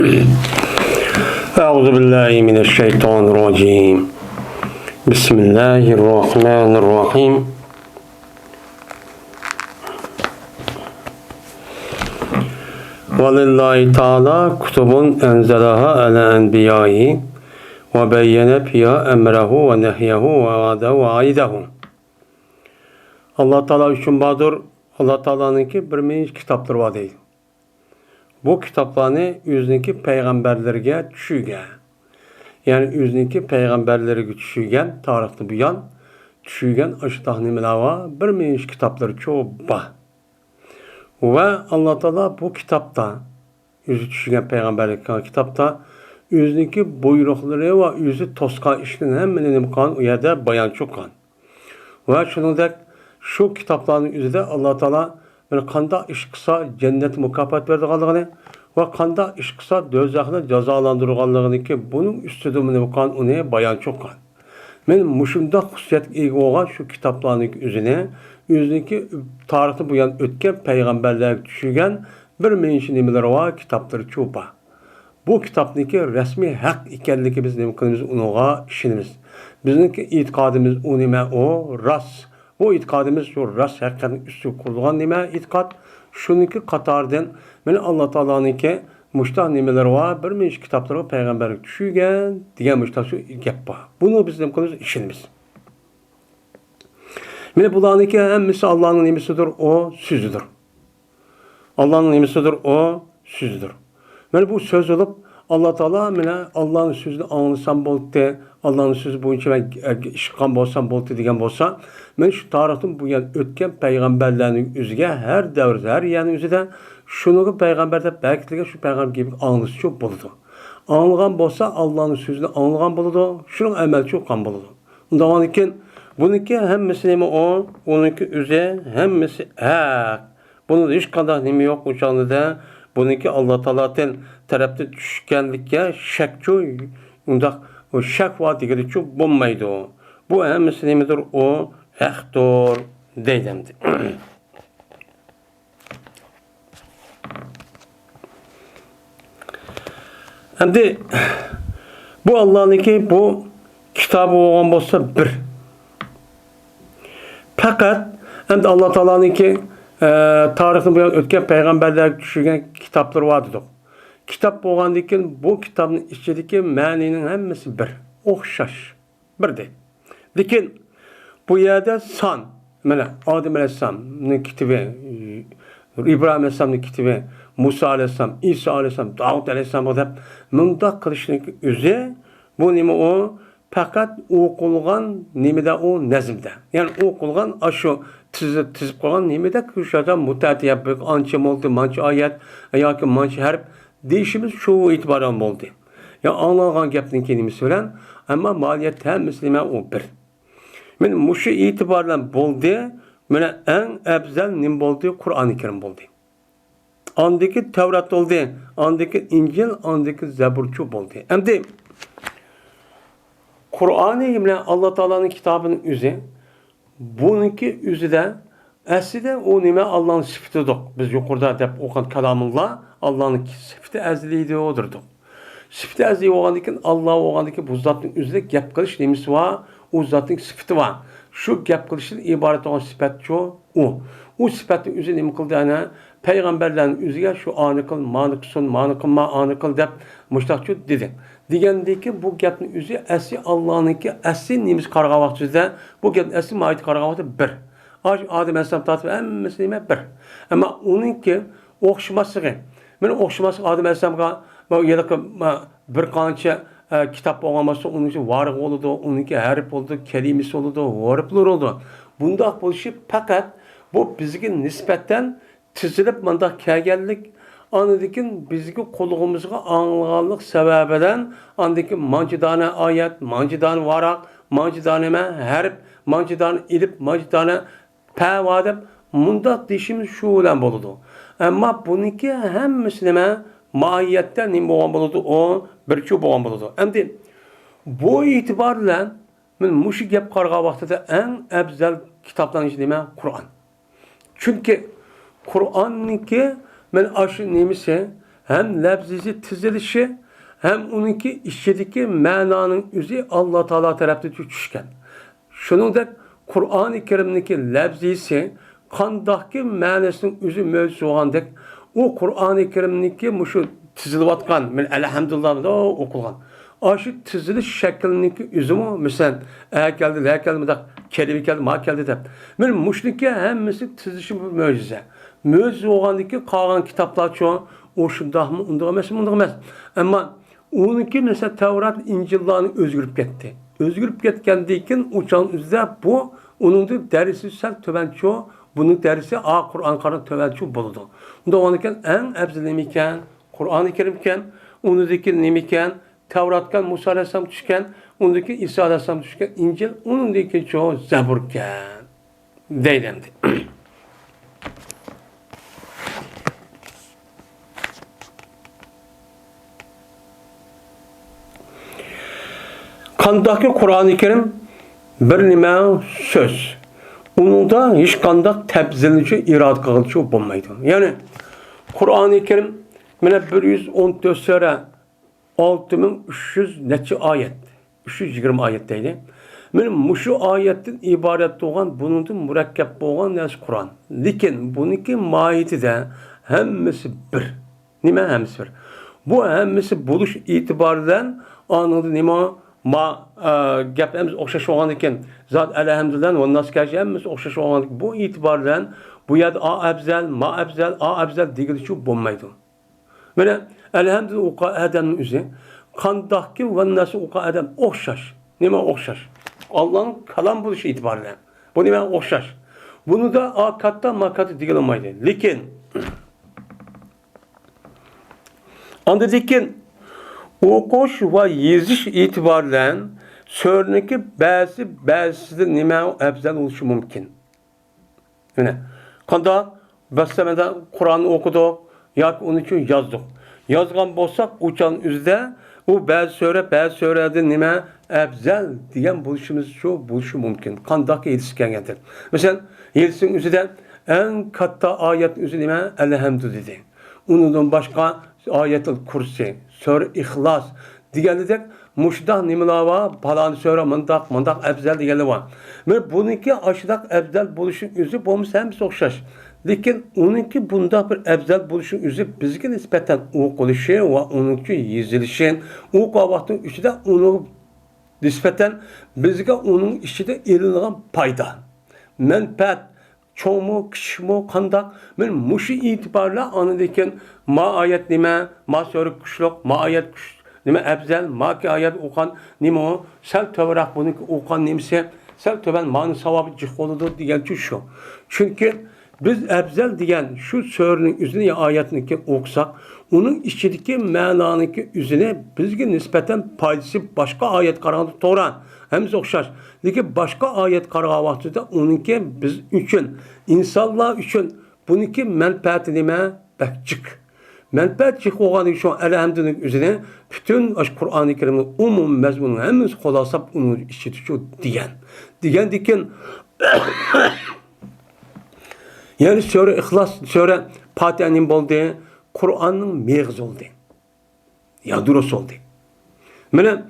أعوذ بالله من الشيطان الرجيم بسم الله الرحمن الرحيم ولله تعالى كتب أنزلها على أنبيائه وبين فيها أمره ونهيه ووعده وعيده. Allah Teala üçün badır. Allah Teala'nınki bir kitaptır var değil. Bu kitaplarını yüzündeki peygamberlerge düşüge. Yani yüzündeki peygamberlerge düşügen, tarihte bu yan, düşügen aşıtah nimelava bir kitapları çoğu bah. Ve Allah Teala bu kitapta, yüzü düşügen peygamberlik kitapta, yüzündeki buyrukları ve yüzü toska işinin hemen kan o yerde bayan çok kan. Ve şunun da şu kitapların yüzünde Allah Teala yani kanda iş kısa cennet mükafat verdiğini ve kanda iş kısa dözakını cezalandırılığını ki bunun üstüde kan onu bayan çok kan. Men muşunda hususiyet ega olan şu kitapların yüzündeki tarihte bu yan ötken peygamberler düşügen bir nimeler var kitapları çoğba. Bu kitaptaki resmi hak ikenligi biz nima qilamiz unuğa işinimiz. Bizniki itikadımız o nima o ras. Bu itikadımız şu ras hakkının üstü kurulgan nima itikat. Şununki qatardan men Allah Taala'nınki muştah nimeler var bir kitapları peygamberlik düşügen degan muştah şu gap bor. Bunu biz nima qilamiz işinimiz. Mene bularniki hammasi Allah'ın nimesidir o sözüdür. Allah'ın nimesidir o sözüdür. Yani bu söz olup Allah Teala mene Allah'ın sözünü anlasam boldu, Allah'ın sözü boyunca ben işkan bolsam boldu degen bolsa, men şu tarihten bu yan ötken peygamberlerin yüzüge her devir, her yanın yüzüde şunu peygamberde belki şu peygamber gibi anlısı çok boludu. Anlagan bolsa Allah'ın sözünü anlagan boludu, şunun emel çok kan boludu. Ondan iken bununki hemmesi nemi o, onunki üze hemmesi hak. Bunun da hiç kadar nemi yok uçağında da. Bununki Allah Teala'dan tarafta düşkenlikке şekçu undak o şek var digeri çok bulmaydı o. Bu hemmesi nemidir o hektor deydemdi. Şimdi bu Allah'ınki bu kitabı olan bolsa bir. Fakat hem de Allah Teala'nınki tarihten bu yan ötken peygamberler düşürgen kitapları vardı. Kitap bolgandan bu kitabın içindeki ma'ninin hemmesi bir. Okşaş. Bir de. Lekin bu yerde san. Mana Adem Aleyhisselam'ın kitabı, İbrahim Aleyhisselam'ın kitabı, Musa Aleyhisselam, İsa Aleyhisselam, Davud Aleyhisselam dep munda kılışının üzü bu nima o fakat okulgan nimede o nezimde. Yani okulgan aşı tizip koygan nimede kuşada mutati yapıp ança oldu, mança ayet, yoki mança harf değişimiz şu itibaran oldu. Ya anlagan gapning kelimesi bilen ama maliyet hem muslime o bir. Men muşu itibarlan boldu. Mene en ebzel nim boldu Kur'an-ı Kerim boldu. Andaki Tevrat oldu, andaki İncil, andaki Zeburçu boldu. Endi Kur'an-ı Kerim'le Allah Teala'nın kitabının üzü, bununki üzü de aslında o nime Allah'ın sıfatıdır. Biz yukarıda dep okan kelamullah Allah'ın sıfatı ezliydi odurdu. Sıfatı ezli oğandaki Allah oğandaki bu zatın üzerinde gap kılış nimesi var, o zatın sıfatı var. Şu gap kılışın ibaret olan sıfat şu o. O sıfatın üzerine mi kıldı ana peygamberlerin üzerine şu anı kıl, manı kılsın, manı kılma, anı kıl dep müştakçı dedi. Degandeki bu gapning üzü asli Allah'ınki asli nimiz qarğa vaqtida bu gap asli maayet qarğa vaqtida bir. Adem Aleyhisselam tatib hemmesi nima bir. Ama onunki o'xshamaslig'i. Meni o'xshamaslik Adem Aleyhisselamga bir qancha kitap bo'lgan bo'lsa, uningki varıq bo'ldi, uningki harf bo'ldi, kalimasi bo'ldi, harflar bo'ldi. Bundaq bo'lishi faqat bu bizga nisbatan tizilib mundaq kelganlik anıdikin bizgi qulğumuzga anlaganlık sebebinden andaki mancıdane ayet, mancıdane varak, mancıdane harf, mancıdane ilip, mancıdane pevadep mundaq dişimiz şu bilen boludu. Ama bununki hemmesi nima mahiyetten nim bolgan boludu o birçu bolgan boludu. Endi bu itibarla men muşu gap qarğa vaqtida en ebzel kitapların içinde nima Kur'an. Çünkü Kur'an'nınki men aşı nemisi hem lafzisi tizilişi hem onunki içindeki mananın üzü Allah Teala tarafta düşken. Şunun da Kur'an-ı Kerim'deki lafzisi kandaki manasının üzü mevzu olgandek o Kur'an-ı Kerim'deki şu tizilayotgan, men elhamdülillah da okulgan. Aşı tiziliş şeklindeki üzümü mesela geldi mi da kelime ma geldi de. Men muşniki hemmesi tizilişi bir mucize. Mucize olgandaki kalan kitaplar çoğu o şundak mı, undaq emas. Ama onunki mesela Tevrat, İncil'lerini özgürüp gitti. Özgürüp ketkendikin uçan üzde bu, onun da derisi sel tövenço, bunun derisi Kur'an karın tövenço buludu. Bunda onunken en ebzilimiken, Kur'an-ı Kerimken, onundaki nimiken, Tevrat'ken, Musa Aleyhisselam düşken, onundaki İsa Aleyhisselam düşken, İncil, onundaki çoğu Zeburken. Deylemdi. Kandaki Kur'an-ı Kerim bir nime söz. Onun da hiç kandak tebzilici, irad kılıcı olmaydı. Yani Kur'an-ı Kerim mene 114 sure 6300 neçe ayet. 320 ayetteydi. Benim şu ayetin ibaret olan bunun da mürekkep olan nes Kur'an. Lakin bununki mahiyeti de hemmisi bir. Nime hemmisi bir. Bu hemmisi buluş itibarinden anladı nime gapimiz o'xshash bo'lgan ekan. Zot alhamdulillah va naskarchi hemmasi o'xshash bo'lgan ekan. Bu itibardan bu yerda a afzal degilishi bo'lmaydi. Mana alhamdulillah o'qa odamning o'zi qandaqki va nasi o'qa odam o'xshash. Nima o'xshash? Allohning kalam bo'lishi itibaridan. Bu nima o'xshash? Buni da katta makati degilmaydi. Lekin andadekin o'qish va yezish itibaridan so'rniki ba'zida nima afzal bo'lishi mumkin. Mana qanday bastamada Qur'onni o'qidik yoki uni uchun yozdik. Yozgan bo'lsak, o'chan uzda u ba'zi so'rada nima afzal degan bo'lishi mumkin. Qanday yetishgandir. Masalan, yetishning o'zida eng katta oyat o'zi nima? Alhamdulillah dedi. Undan boshqa Ayetul Kursi, Sure İhlas deganidek muşdaq nimalar var, falan sure mındaq afzal deganlar var. Men buniki aşdaq afzal bo'lishi o'zi bo'lmasa ham o'xshash. Lekin uniki bunda bir afzal bo'lishi o'zi bizga nisbatan o'qilishi va uniki yezilishi, o'qigan vaqtning ichida uni nisbatan bizga uning ichida elingan foyda, manfaat çoğmu, kişimi, kandak, men muşu itibarla anıdayken ma ayet nime, ma sörük kuşluk, ma ayet kuş, nime ebzel, ma ki ayet okan nime o, sel tövrak bunu okan nimse, sel töben mani savabı cık oludur diyen şu. Çünkü biz ebzel diyen şu sörünün üzerine ya ayetini okusak, onun içindeki mananınki üzerine bizge nispeten paydası başka ayet karanlık toran. Hem okşar. Lakin başka ayet qaragan vaqtida onunki biz üçün, insanlar üçün bununki menfaati nima? Bakçık. Menfaat çık olgan üçün elhamdülillah üzerine bütün Kur'an-ı Kerim'in umum mezmununu hemiz xolasab onu işitici diyen diken yani Sure İhlas, Sure Fatiha'nın boldu, Kur'an'ın meygiz oldu. Yadrosu oldu. Mene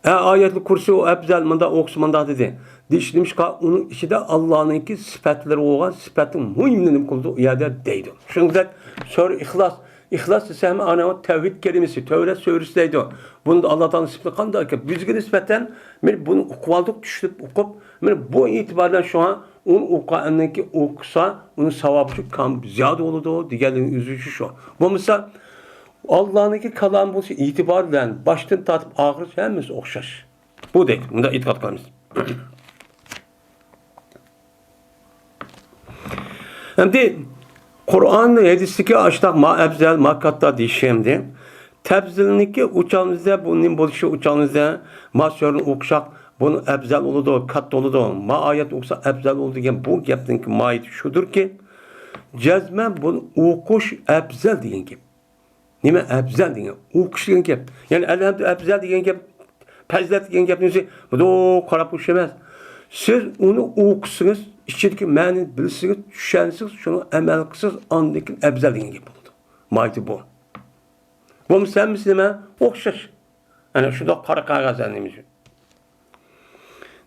ayetli kursi o ebzel manda okusu manda dedi. Demiş ki onun içinde Allah'ınki sıfatları olan sıfatın mühimliğini kıldı iade deydi. Çünkü Sure İhlas ise hem ana tevhid kelimesi, tevhid suresi deydi. Bunu da Allah'tan sıfatı kandı ki bizge nispeten bunu okuvaldık, düştük, okup bu itibardan şu an onun okuyanınki okusa onun sevabı kam ziyade olurdu. Diğerlerinin üzücü şu. Bu mesela Allah'ınki kalan bu itibarla baştan tatıp ahir hemiz okşaş. Bu değil. Bunda itikat kalmış. Hem de Kur'an'ın hadisteki açtak ma ebzel ma katta diyişemdi. Tebzilniki uçağınızda bunun buluşu uçağınızda ma sörün okşak bunu ebzel oludu, kat oludu. Ma ayet oksa ebzel oldu diyen bu geptinki maiyeti şudur ki cezme bunu okuş ebzel diyen gibi. Nime ebzel diyen, okuş diyen gep. Yani elhamdülillah ebzel diyen gep, pezlet diyen gep neyse, bu da o karap uçamaz. Siz onu okusunuz, içindeki mani bilirsiniz, düşensiniz, şunu emel kısınız, andaki ebzel diyen gep oldu. Maiyeti bu. Bu sen mislime okşaş. Yani şurada kara kağıt neymiş.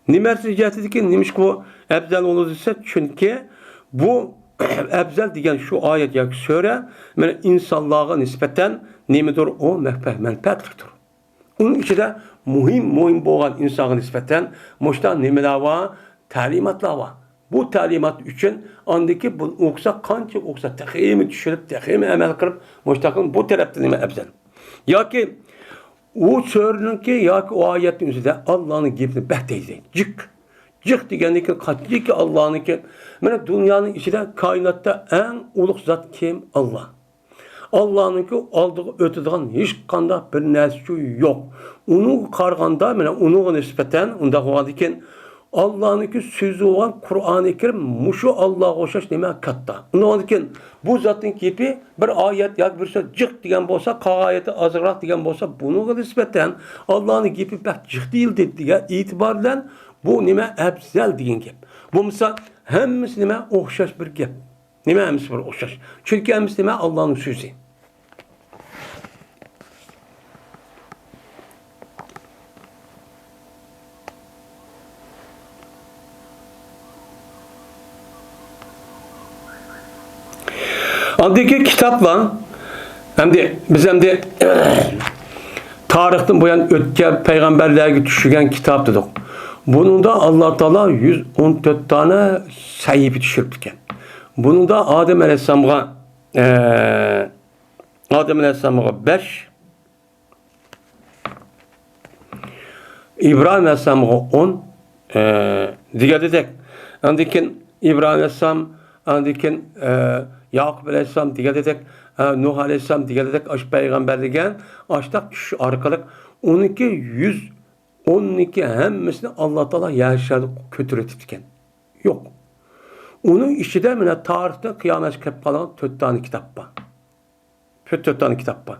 Nimersiz cihetideki neymiş bu ebzel olur ise çünkü bu ebzel diyen şu ayet ya söyle yani insanlığa nispeten neymidir o menfaattir. Onun içinde mühim boğan insana nispeten muşta nemeler var, talimatlar var. Bu talimat için andaki bu oksa kança oksa tehimi düşürüp tehimi emel kırıp muştakın bu tarafta neme ebzel. Ya ki o söylenen ki ya ki o ayetin üzerinde Allah'ın gibi behteydi. Cık degendeki katli ki Allah'ın ki yani dünyanın içinde kainatta en uluk zat kim? Allah. Allah'ın ki aldığı öteden hiç kanda bir nesçu yok. Onu karganda yani onu nispeten onda varken Allah'ın ki sözü olan Kur'an-ı Kerim muşu Allah'a koşaş neme katta. Onda varken bu zatın gibi bir ayet ya bir söz cık degen bolsa ayeti azırak degen bolsa bunu nispeten Allah'ın gibi bak cık değildir diye itibarla bu nime ebzel degan gap. Bu misal hemmisi nime o'xshash bir gap. Nima hemmisi bir o'xshash. Chunki hemmisi nima Allohning so'zi. Andaki kitaplar biz hem de tarihten boyan ötken peygamberlerge düşürgen kitap dedik. Bunun da Allah Teala 114 tane sayıp düşürüptüken. Bunun da Adem Aleyhisselam'a 5, İbrahim Aleyhisselam'a 10 dikkat edek. Andikin İbrahim Aleyhisselam, andikin Yakup Aleyhisselam dikkat edek. Nuh Aleyhisselam dikkat edek. Aş peygamber degen aştak şu arkalık 12 hemmesini Allah Teala yaşadı kötüretipken. Yok. Onun içinde mene tarihte kıyamet kep kalan 4 tane kitap var. 4 tane kitap var.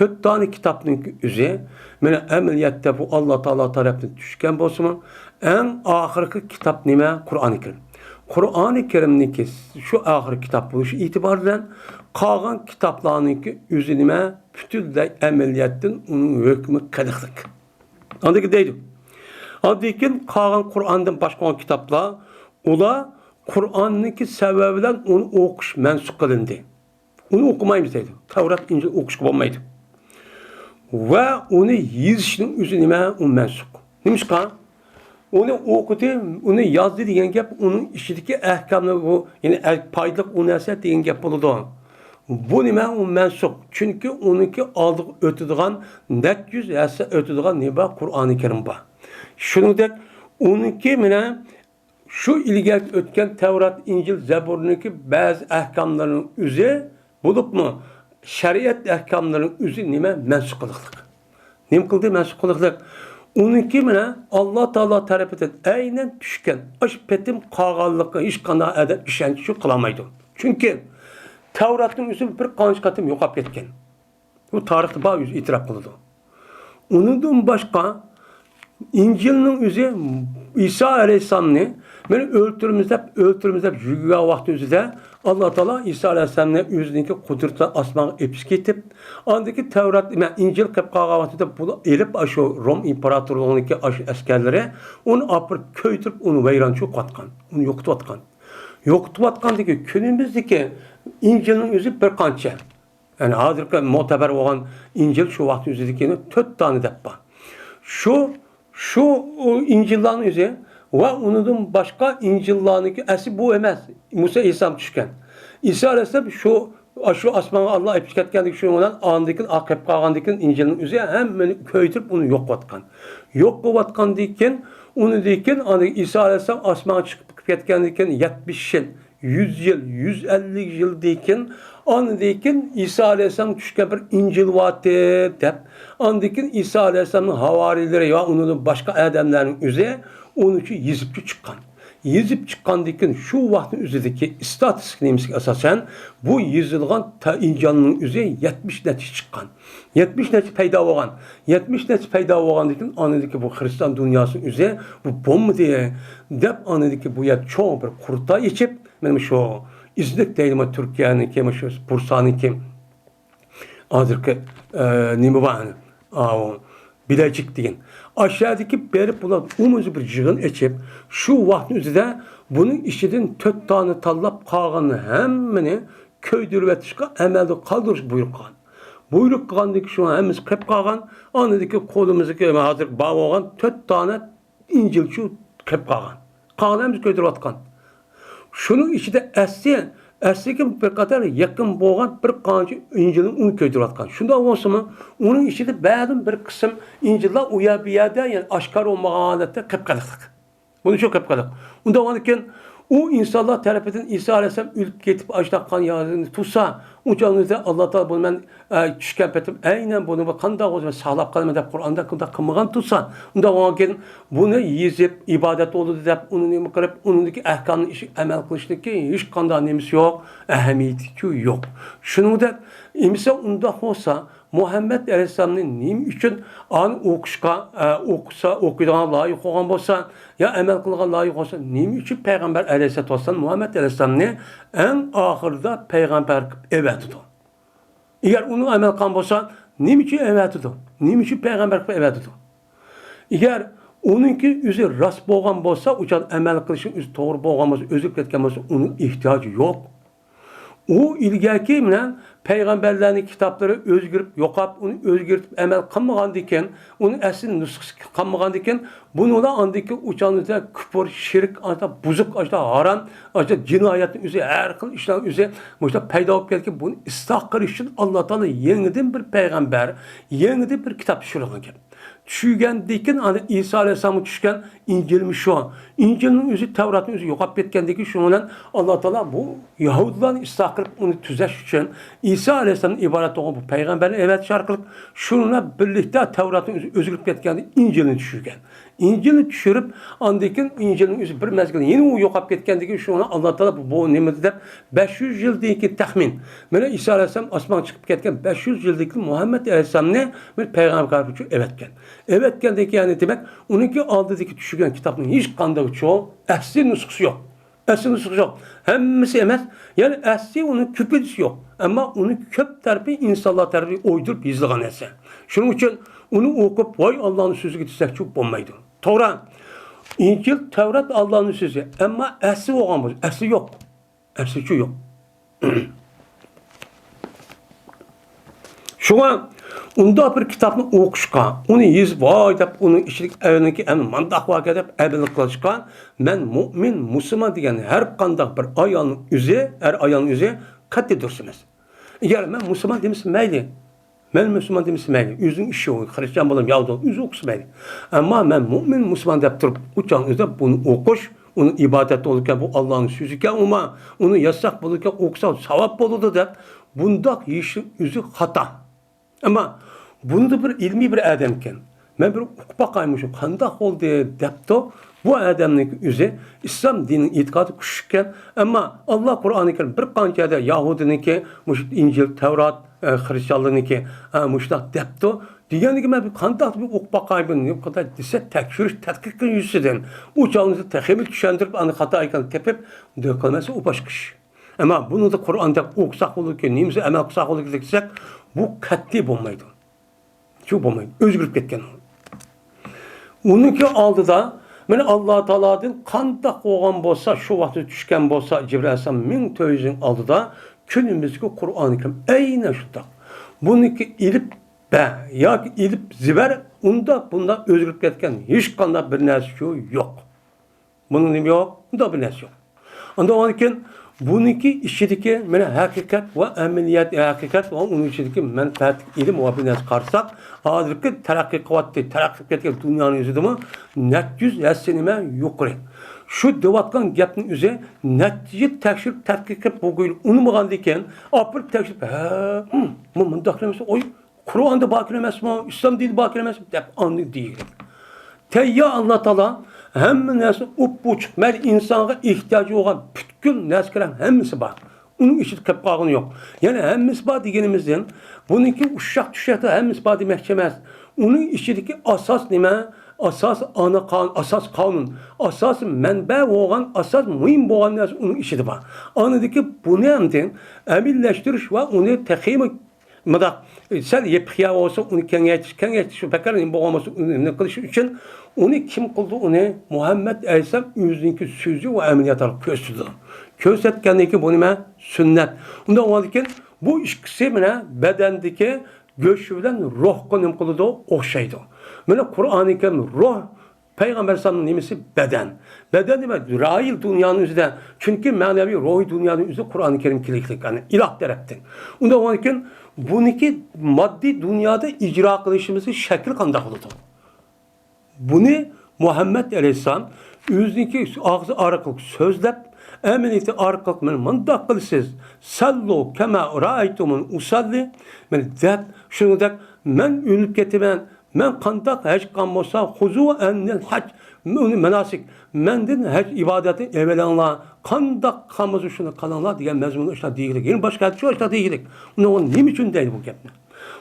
4 tane kitapın üzeri mene emeliyatta bu Allah Teala tarafından düşken bolsun. En ahirki kitap nime? Kur'an-ı Kerim. Kur'an-ı Kerim'deki şu ahir kitap buluş itibarıyla kalan kitaplarınki üzeri nime? Bütün de emeliyatın onun hükmü kadıklık. Andaki deydi. Andaki kalan Kur'an'dan başka olan kitaplar ola Kur'an'daki sebebiyle onu okuş mensup kılındı. Onu okumayız deydi. Tevrat, İncil okuş olmaydı. Ve onu yazışının üzerine o mensup. Neymiş ki? Onu okudu, onu yazdı diyen gap, onun işindeki ehkamlı bu, yani paylık o nesel diyen gap oldu. Bu nime o mensup. Çünkü onunki aldığı ötüdüğün, net yüz etse ötüdüğün nebe Kur'an-ı Kerim var. Şunu dek, onunki mine, şu ilgili ötken Tevrat, İncil, Zebur'unki bazı ehkamlarının üzeri bulup mu? Şeriat ehkamlarının üzeri nime mensup kılıklık. Nime kıldı mensup kılıklık? Onunki mine Allah Teala tarafından aynen düşken, aş petim kağallıkı hiç kana edip işençi kılamaydı. Çünkü Tevrat'ın üzeri bir kanışkatım yok hap etken. Bu tarihte bağ yüzü itiraf kıldı. Onundan başka İncil'in üzeri İsa Aleyhisselam'ı beni öldürümüzde jüga vakti üzerinde Allah Teala İsa Aleyhisselam'ın üzerindeki kudreti asmağı episketip andaki Tevrat, İncil kapkağı vaktinde bunu elip aşı Rom İmparatorluğundaki aşı askerleri onu apır köytürüp onu veyrançı katkan. Onu yoktu atkan. Yoktu atkandaki günümüzdeki İncil'in üzeri bir kança. Yani hazırki muteber olan İncil şu vakti üzerindeki 4 tane deppa. Şu İncil'lerin üzeri ve onun başka İncil'lerdeki esi bu emez. Musa İsa'm düşken. İsa Aleyhisselam şu asmanı Allah epiketkendik şu olan andaki akıp kalgandaki İncil'in üzeri hem köytürüp onu yok vatkan. Yok bu vatkan diken onu diken İsa Aleyhisselam asmanı çıkıp ketkendiken 70 yıl, 100 yıl, 150 yıl diken andaki İsa Aleyhisselam düşken bir İncil vatı dep andaki İsa Aleyhisselam'ın havarileri ya onun başka adamların üzeri onun için yazıp çıkan. Yazıp çıkan dikin şu vaktin üzerindeki istatistik neymiş esasen bu yazılgan İncil'in üzeri 70 netice çıkan. 70 netice peyda olan. 70 netice peyda olan dikin anladaki bu Hristiyan dünyasının üzeri bu bomba diye dep anladaki bu ya çoğu bir kurta içip benim şu İznik değilim Türkiye'nin kim şu Bursa'nın kim Hazırki nima var? Bilecik degan. Aşağıdaki berip bulan umuzu bir jığın içip, şu vaktin üzerinde bunun işinden 4 tane tallap qağını hemmini köydürüp etişke emelde kaldırış buyurgan. Buyruk qandaki şu an hemiz kep qağan, anadaki kolumuzdaki hazır bağ olan 4 tane İncil şu kep qağan. Qağını hemiz köydürüp atkan. Şunun içinde Əsliki bir kadar yakın boğan bir qancı İncil'in onu köydürüp atkan. Şunda olsa mı, onun içinde bədin bir kısım İncil'ler uyabiyada, yani aşkar olmağa halette kıpkalıqlık. Bunu çok kıpkalık. Onda olurken, o insanlar tarafından İsa Aleyhisselam ülüp getip açtaqan yazını tutsa, o canlıda Allah Teala bunu ben düşkən petim, aynen bunu qanda olsa sağlap qalma deb Qur'anda qılmağan tutsa, onda olurken bunu yiyip ibadet oldu deb onu nemi qilib, onundaki ahkamını işi əməl qilishlikki hiç qanda nemisi yok, əhamiyeti yok. Şunu da imsa onda olsa Muhammed Aleyhisselam'ın neyim için an okuyduğuna layık olan olsa ya emel kılığına layık olsa neyim için Peygamber Aleyhisselatü Vesselam Muhammed Aleyhisselam'ı en ahırda Peygamber evet tutu. Eğer onu emel kılan olsa neyim için evet tutu? Neyim için Peygamber evet tutu? Eğer onunki üzü rast boğan olsa uçan emel kılışın üzü doğru boğan olsa özür ketken olsa onun ihtiyacı yok. O ilgaki bilen peygamberlerin kitapları özgürüp yokap onu özgürtüp emel kılmagan diken onun esin nüsküsü kılmagan diken bunu da andaki uçanlıda küfür, şirk, buzuk, haram, cinayetin üzeri her kıl işler üzeri peyda olup geldi ki bunu ıslah kılış için Allah Teala yeniden bir peygamber, yeniden bir kitap düşürülen gibi. Düşügen diken İsa Aleyhisselam'ı düşken İncil'miş şu an. İncil'in üzü Tevrat'ın üzü yokap etkendeki şu an Allah Teala bu Yahudilerin ıslah kılıp onu tüzeş için İsa Aleyhisselam'ın ibaret olan bu peygamberin evet şarkılık şununla birlikte Tevrat'ın üzü özgürlük etkendi İncil'ini düşürgen. İncil'i düşürüp andikin İncil'in üzü bir mezgilin yeni o yokap getkendeki şu an Allah Teala bu nimeti de 500 yıldaki tahmin. Böyle İsa Aleyhisselam asman çıkıp ketken 500 yıldaki Muhammed Aleyhisselam ne? Bir peygamber kardeşi evetken. Evetkendeki yani demek onunki aldıdaki düşürgen kitabının hiç kandığı çoğu esli nüsküsü yok. Esli nüsküsü yok. Hemmisi emez. Yani esli onun küpüdüsü yok. Ama onun köp tarafı insanlar tarafı oydurup izliğen ese. Şunun için onu okup vay Allah'ın sözü gitsek çok olmaydı. Torah, İncil, Tevrat Allah'ın sözü. Ama esli olamaz. Esli yok. Esli yok. Şu an onda bir kitabını okuşka, onu yüz vay deyip, onun işlik evindeki en mandak vak edip, evlilik kılışka, ben mümin, Müslüman diyen her kandak bir ayağının üzeri, her ayağının üzeri katli dursunuz. Eğer ben Müslüman demişsin meyli, ben Müslüman demişsin meyli, yüzün işi o, Hristiyan bulayım, Yahudi yüzü okusun meyli. Ama ben mümin, Müslüman deyip durup, uçağın üzerinde bunu okuş, onun ibadette olurken bu Allah'ın sözüken ama onu yasak olurken okusa sevap olurdu deyip, bundak işin yüzü hata. Ama bunu da bir ilmi bir adamken, ben bir okupa kaymışım, kandak oldu deyip bu adamın yüzü İslam dininin itikadı kuşukken ama Allah Kur'an-ı Kerim bir kancada Yahudi'ninki, İncil, Tevrat, Hristiyanlığınki, muştak deyip diyeni ki ben bir kandak bir okupa kaybını, ne kadar dese tekşiriş, tetkikin yüzüden, o canlısı tekemil düşendirip, hata iken tepip, dökülmesi o başka iş. Ama bunu da Kur'an'da okusak olurken, neyimize emel okusak olurken desek, bu katli olmaydı. Çok olmaydı. Özgürlük etken. Onunki aldı da, yani Allah-u Teala'nın kandak olan olsa, şu vakti düşken olsa, Cibril Aleyhisselam 1400'ün aldı da, günümüzdeki Kur'an-ı Kerim, aynen şunda. Bununki ilip ya ilip ziber, bunda özgürlük etken, hiç kandak bir neresi yok. Bunun yok, bunda bir neresi yok. Ondan olurken, bununki işideki hakikat ve ameliyat hakikat ve onun işideki menfaat ilim ve bir nes karsak hazırki terakki kuvvetli terakki etken dünyanın yüzüde mi netyüz yasenime yukarı. Şu devatkan gapning üzeri netice tekşirip tetkik bugün unutmagan diken apır tekşirip bu mundaklemesi oy Kur'an'da bakir emez mi? İslam dili bakir emez mi? Dep anlı değil. Teyya Allah Teala hem nesi upbuçuk mer insana ihtiyacı olan bütün neskiren hemmisi var. Onun işit kapağını yok. Yani hemmisi var diyenimizden bununki uşak düşekte hemmisi var demek çemez. Onun işitiki asas nime? Asas ana kanun, asas kanun, asas menbe olan, asas mühim olan nes onun işiti var. Anıdaki bunu hemden emilleştiriş ve onu tekimi Mıdak sen yepkiya olsa onu kengaytiş şu pekarin boğaması ne kılışı için onu kim kıldı onu Muhammed Aleyhisselam yüzündeki sözü ve ameliyat alıp köstüdü. Köstetkendeki bu nime sünnet. Ondan olarken bu ikisi mene bedendeki göçü bilen ruhqa nim kılıdı okşaydı. Mene Kur'an-ı Kerim ruh Peygamber sallallahu nimesi beden. Beden demek rail dünyanın üzerinde. Çünkü manevi ruhi dünyanın üzerinde Kur'an-ı Kerim kiliklik. Yani ilah taraftan. Ondan olarken buniki maddi dünyada icra kılışımızı şekil kandak oldu. Bunu Muhammed Aleyhisselam yüzündeki ağzı arakalık sözlep eminlikte arakalık mandak kılısız sallu kema ra'aytumun usalli dep şunu dep men ünlük getiren men kandak hiç kanmosa huzu ennel hac menasik mendin hiç ibadeti evvelanla kandak kanmosu şunu kalanlar diye mezmunu işte değilik. Yani başka bir şey işte değilik. Onun ne için değil bu gepne?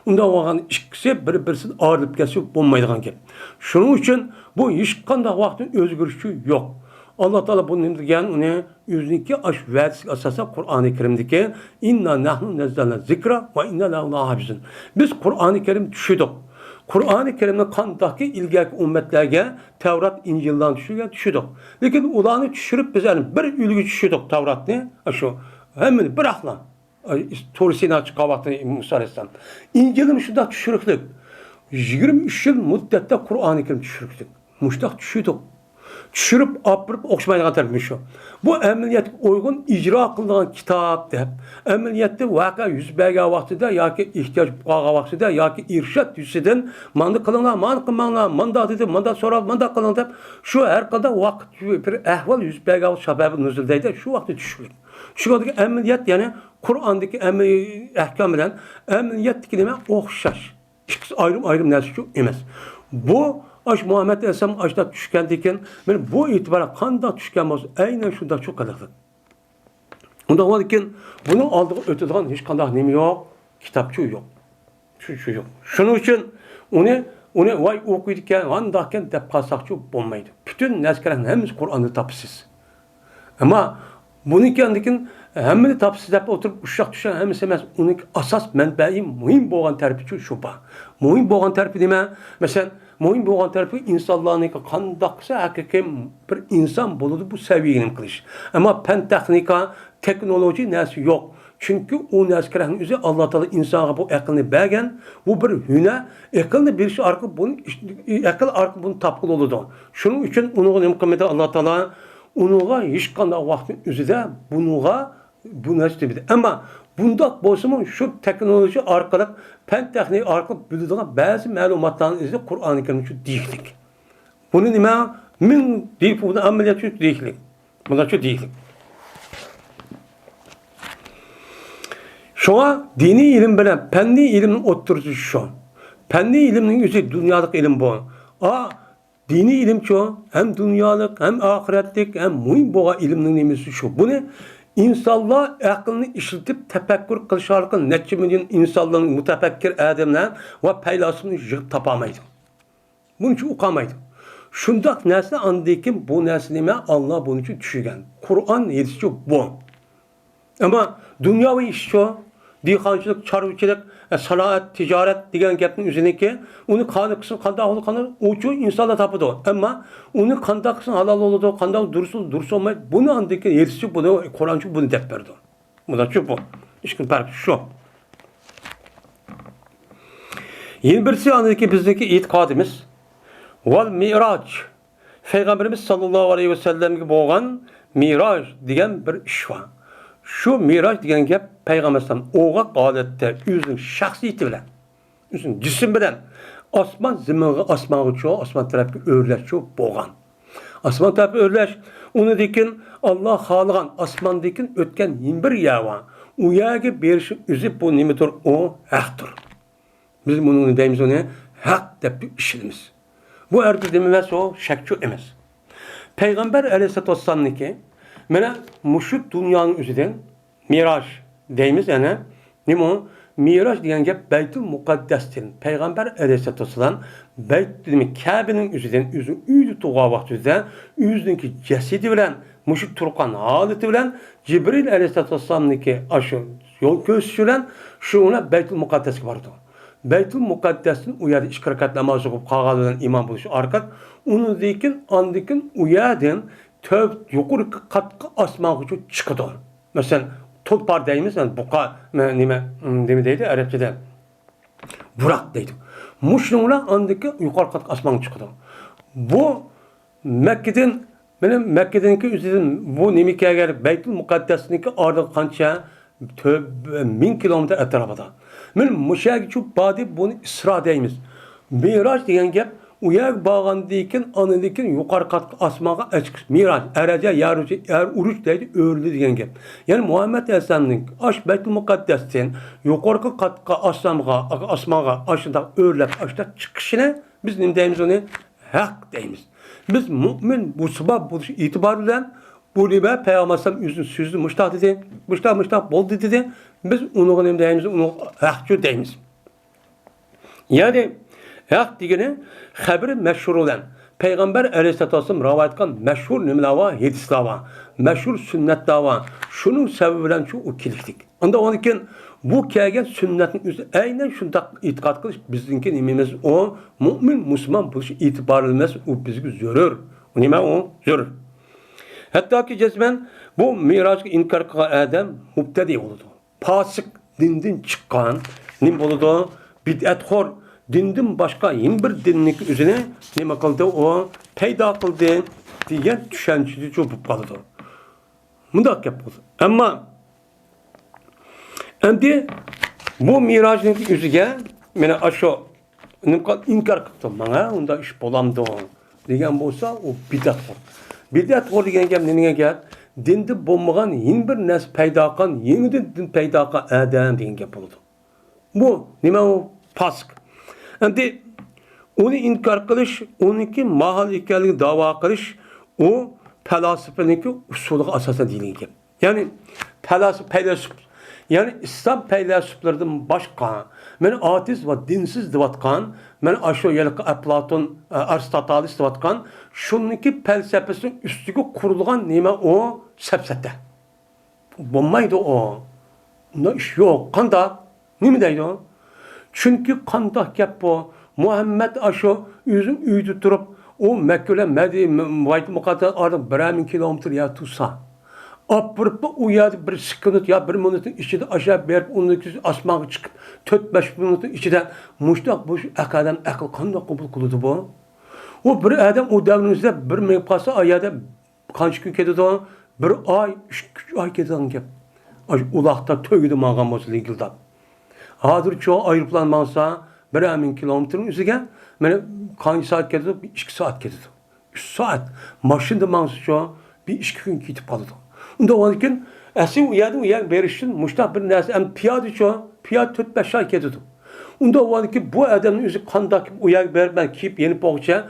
Unda oğlan ikisi bir-birisini ağırlıp kesip bulmaydıgan gep. Şunun için bu hiç kandak vaktin özgürlüğü yok. Allah Teala bunun degan uni yüzünki aş vəsi asasa Kur'an-ı Kerim'deki inna nahnu nazzalna zikra ve inna lahu lahafizun. Biz Kur'an-ı Kerim düşüdük. Kur'an-ı Kerim'de kandaki ilgili ümmetlerge Tevrat, İncil'den düşüdük. Lekin ulanı düşürüp biz yani bir ülgü düşüdük Tevrat'ni. Şu hemen bırakla. Torisi'ni açık kavaktı Musa Aleyhisselam. İncil'in şurada düşürüklük. 23 yıl müddette Kur'an-ı Kerim düşürüklük. Muştak düşüdük. Düşürüp, apırıp, okşamayla tarafmış şu. Bu emniyet uygun icra kılınan kitap deyip, emniyette vaka yüz belge vaktide, ya ki ihtiyaç vaga vaktide, ya ki irşat yüzüden, mandı kılınan, mandat edip, mandat soral, mandat kılınan deyip, şu her kadar vakit, bir ehval yüz belge şababı nüzuldeydi, şu vakti düşürük. Şu kadar emniyet yani, Kur'an'daki ehkam ile emniyet kelime okşaş. İkisi ayrım neresi şu emez. Bu aş Muhammed Aleyhisselam aşda düşkendeyken bu itibara kanda düşken olsa aynen şunda çok kadarlık. Onda varken bunun aldığı öteden hiç kandak nemi yok, kitapçı yok. Şu yok. Şunun için onu vay okuyurken, andayken dep kalsakçı olmaydı. Bütün neskerlerin hepsi Kur'an'ı tapsız. Ama bunu kendikin hemmini tapsız dep oturup uşak düşen hemisi emez. Onun asas menbai mühim boğan terpiçi şu ba. Mühim boğan terpi deme mesela mühim boğan terpi insanların kandaksa hakiki bir insan buludu bu seviyenin kılış. Ama pen teknika, teknoloji nesi yok. Çünkü o neskerlerin üzeri Allah Teala insana bu aklını bergen, bu bir hüner, aklını bir şey arka bunun akıl arka bunun tapkılı oldu. Şunun için onu imkanı Allah Teala onuğa hiç kandak vaktin üzerinde bunuğa bu nasıl dedi. Ama bunda bolsun şu teknoloji arkalık, pen tekniği arkalık bildiğin bazı malumatların izle Kur'an-ı Kerim şu değillik. Bunun nime min değil bu ameliyat şu değillik. Bunda şu değillik. Şuna dini ilim bilen penni ilimin oturucu şu. Penni ilimin yüzü dünyalık ilim bu. Dini ilim şu, hem dünyalık, hem ahiretlik, hem mühim boğa iliminin nimesi şu. Bu ne? İnsanlar aklını işletip tefekkür kılışarken neçe milyon insanların mütefekkir adamlar ve peylasını yığıp tapamaydı. Bunun için okumaydı. Şundak nesne andayken bu nesneme Allah bunun için düşürgen. Kur'an yetişici bu. Ama dünyavi iş şu, dihacılık, çarvıcılık, sanat, ticaret diyen gapning üzerindeki onu kanıksın, kandak olur, kandak uçu insanlar tapıdı. Ama onu kandaksın halal oldu, kandak dursun olmayı. Bunu andaki yerisi bunu, Kur'ancı bunu dep verdi. Bu da şu bu. İşkin farkı şu. Yeni birisi andaki bizdeki itikadımız vel miraç. Peygamberimiz sallallahu aleyhi ve sellem'e boğan miraç diyen bir iş var. Şu miraç diyen gap Peygamber'den oğa adette yüzün şahsiyeti bilen, yüzün cisim bilen osman zimini asmanı çoğu, asman tarafı örleş çoğu boğan. Asman tarafı örleş, onu dikin Allah halıgan asman dikin ötken bir yava. O yağı berişi üzüp bu nimedir o haktır. Biz bunu deyimiz onu hak deyip işimiz. Bu erdi dememez o şekçu emez. Peygamber aleyhissalatü vesselam'ın ki mene muşut dünyanın üzerinden miraç deyimiz yani nimo miraç diyen gap Beytül Mukaddes'tir. Peygamber aleyhissalatü vesselam Beytül Kabe'nin üzerinden yüzü tuğa vaktinde yüzündeki cesedi bilen muşut turkan haleti bilen Cibril aleyhissalatü vesselam'ın ki aşı Yol gösterilen şuna Beytül Mukaddes'e vardı. Beytül Mukaddes'in u yerda 2 rakat namoz o'qib qolganidan iymon bo'lish orqali undan u yerdan yuqori qatqa osmongacha chiqadi. Masalan, tulpar deymiz, buqa nima deydi arabchada? Burak deydi. Mushunlar andiki yuqori qatqa osmonga chiqadi. Bu Mekke'denki üzerinden bu nimike eğer Beytül Mukaddes'deki ardı kança 1000 kilometre etrafında. Men muşak şu badi bunu İsra deymiz. Miraç diyen gap uyak bağandayken anıdayken yukarı kat asmağa açık. Miraç eraca yer uruç deydi öğrüldü diyen gap. Yani Muhammed Aleyhisselam'ın aş Beytül Mukaddes'ten yukarı katka asmağa aşında öğrülep aşında çıkışına biz ne deyimiz onu? Hak deyimiz. Biz mümin bu sabah bu itibarıyla bu riba Peygamber yüzün sözü müştah dedi. Müştah bol dedi. Biz onu ne deyimiz? Onu hakçı deyimiz. Yani hak degeni haberi meşhur olan Peygamber Aleyhisselatü Vesselam rivayet etgan meşhur nimlava hadislar, meşhur sünnetler var. Şunun sebebiyle şu ukiliktik. Onda onun için bu kelgen sünnetin üzerine aynen şunda itikat kılış bizimki nimimiz o mümin Müslüman bu itibarılmaz o bizgi zörür. O nime o zörür. Hatta ki cezmen bu miracı inkar kılan adam mübtedi oldu. Pasık dinden çıkan nim oldu bid'athor dinden başka yeni bir dinlik üzerine nime kıldı o peyda kıldı diyen düşüncesi çok kaldı. Mundak yapıldı. Ama endi bu miracın yüzüge mene aşo inkar kıldım bana onda iş bolamdı degan bolsa o bidat var. Bidat var degan gap nega gap? Dinde bo'lmagan yeni bir narsa paydo qilgan, yenidan din paydo qilgan adam degan gap bo'ladi. Bu nima o pasq. Endi uni inkar qilish, uniki mahal ekanligini da'vo qilish o falasifaniki usuliga asosan deyilgan gap. Ya'ni falasif yani İslam feylasuflarından başka, men ateist ve dinsiz divatkan, men aşağı yılık Platon, Aristoteles divatkan, şununki felsefesinin üstüge kurulgan nime o sepsette. Bulmaydı o. Ne iş yok. Kandak. Nime deydi o? Çünkü kandak yap bu. Muhammed aşağı yüzün üydü durup, o Mekke'le Beyt-i Mukaddes artık 1000 kilometre ya tutsa. Apırıp uyadı bir sıkıntı ya bir minutun içinde aşağı verip onun asmağa çıkıp 4-5 minutun içinde muştak bu akadem akıl kandak kabul kıldı bu. O bir adam o devrinizde bir mevkası ayada kaç gün kedidi o? Bir ay, 3 ay kediden gep. Ulakta töydü mağam olsun ilgilda. Hadır çoğu ayrıplanmazsa 1000 kilometrenin üzerine kaç saat kedidi? 2 saat kedidi. 3 saat. Maşında mağası çoğu bir 2 gün gidip kaldı. Onda onun için eski uyak verişin müştah bir nersi hem piyade çoğu, piyade 4-5 ay kedidi. Onda onun için bu adamın yüzü kandak uyak vermen kiyip yeni boğaça,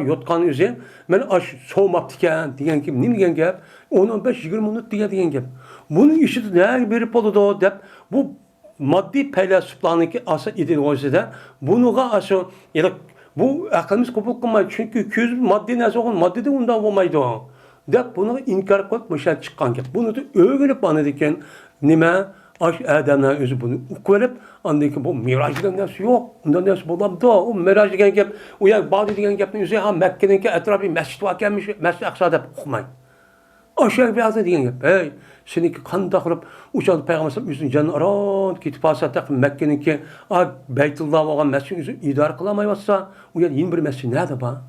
yotkan yüzü, ben soğumap diyen kim, ne diyen gep, 10-15-20 minut diyen gep. Bunun işi ne verip oldu deyip, bu maddi felsefelerindeki asıl ideolojide, bunu asıl ya da bu akılımız kabul kılmaydı çünkü 200 maddi neyse olun, maddi de ondan olmaydı o. Deyip bunu inkar koyup müşahit çıkan gibi. Bunu da öğrenip anladıkken nime aş adamlar özü bunu okuverip anladıkken bu miracıdan neyse yok. Ondan neyse bulamdı o. O miracı diyen gibi uyak bağlı diyen gibi yüzü ha Mekke'deki etrafı mescid var gelmiş, mescid aksa deyip okumayın. Aşağı bir azı diyen gibi. Hey, seninki kan takırıp uçadı Peygamber yüzünün canını aran kitip alsa Mekke'ninki Beytullah olan mescidin yüzü idare kılamayasa o yer yeni bir mescid nerede ba?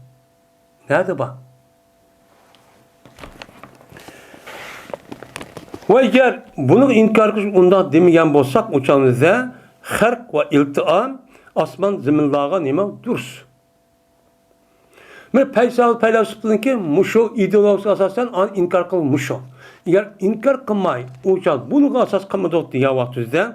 Nerede ba? Ve eğer bunu inkar kılış ondan demeyen bolsak uçağınızda hark ve iltiam asman zeminlağa nime durs. Men felsefeninki muşo ideolojisi asasen inkar kılmışo. Eğer inkar kılmay, uçal bunu asas kılmadı diye vaktizde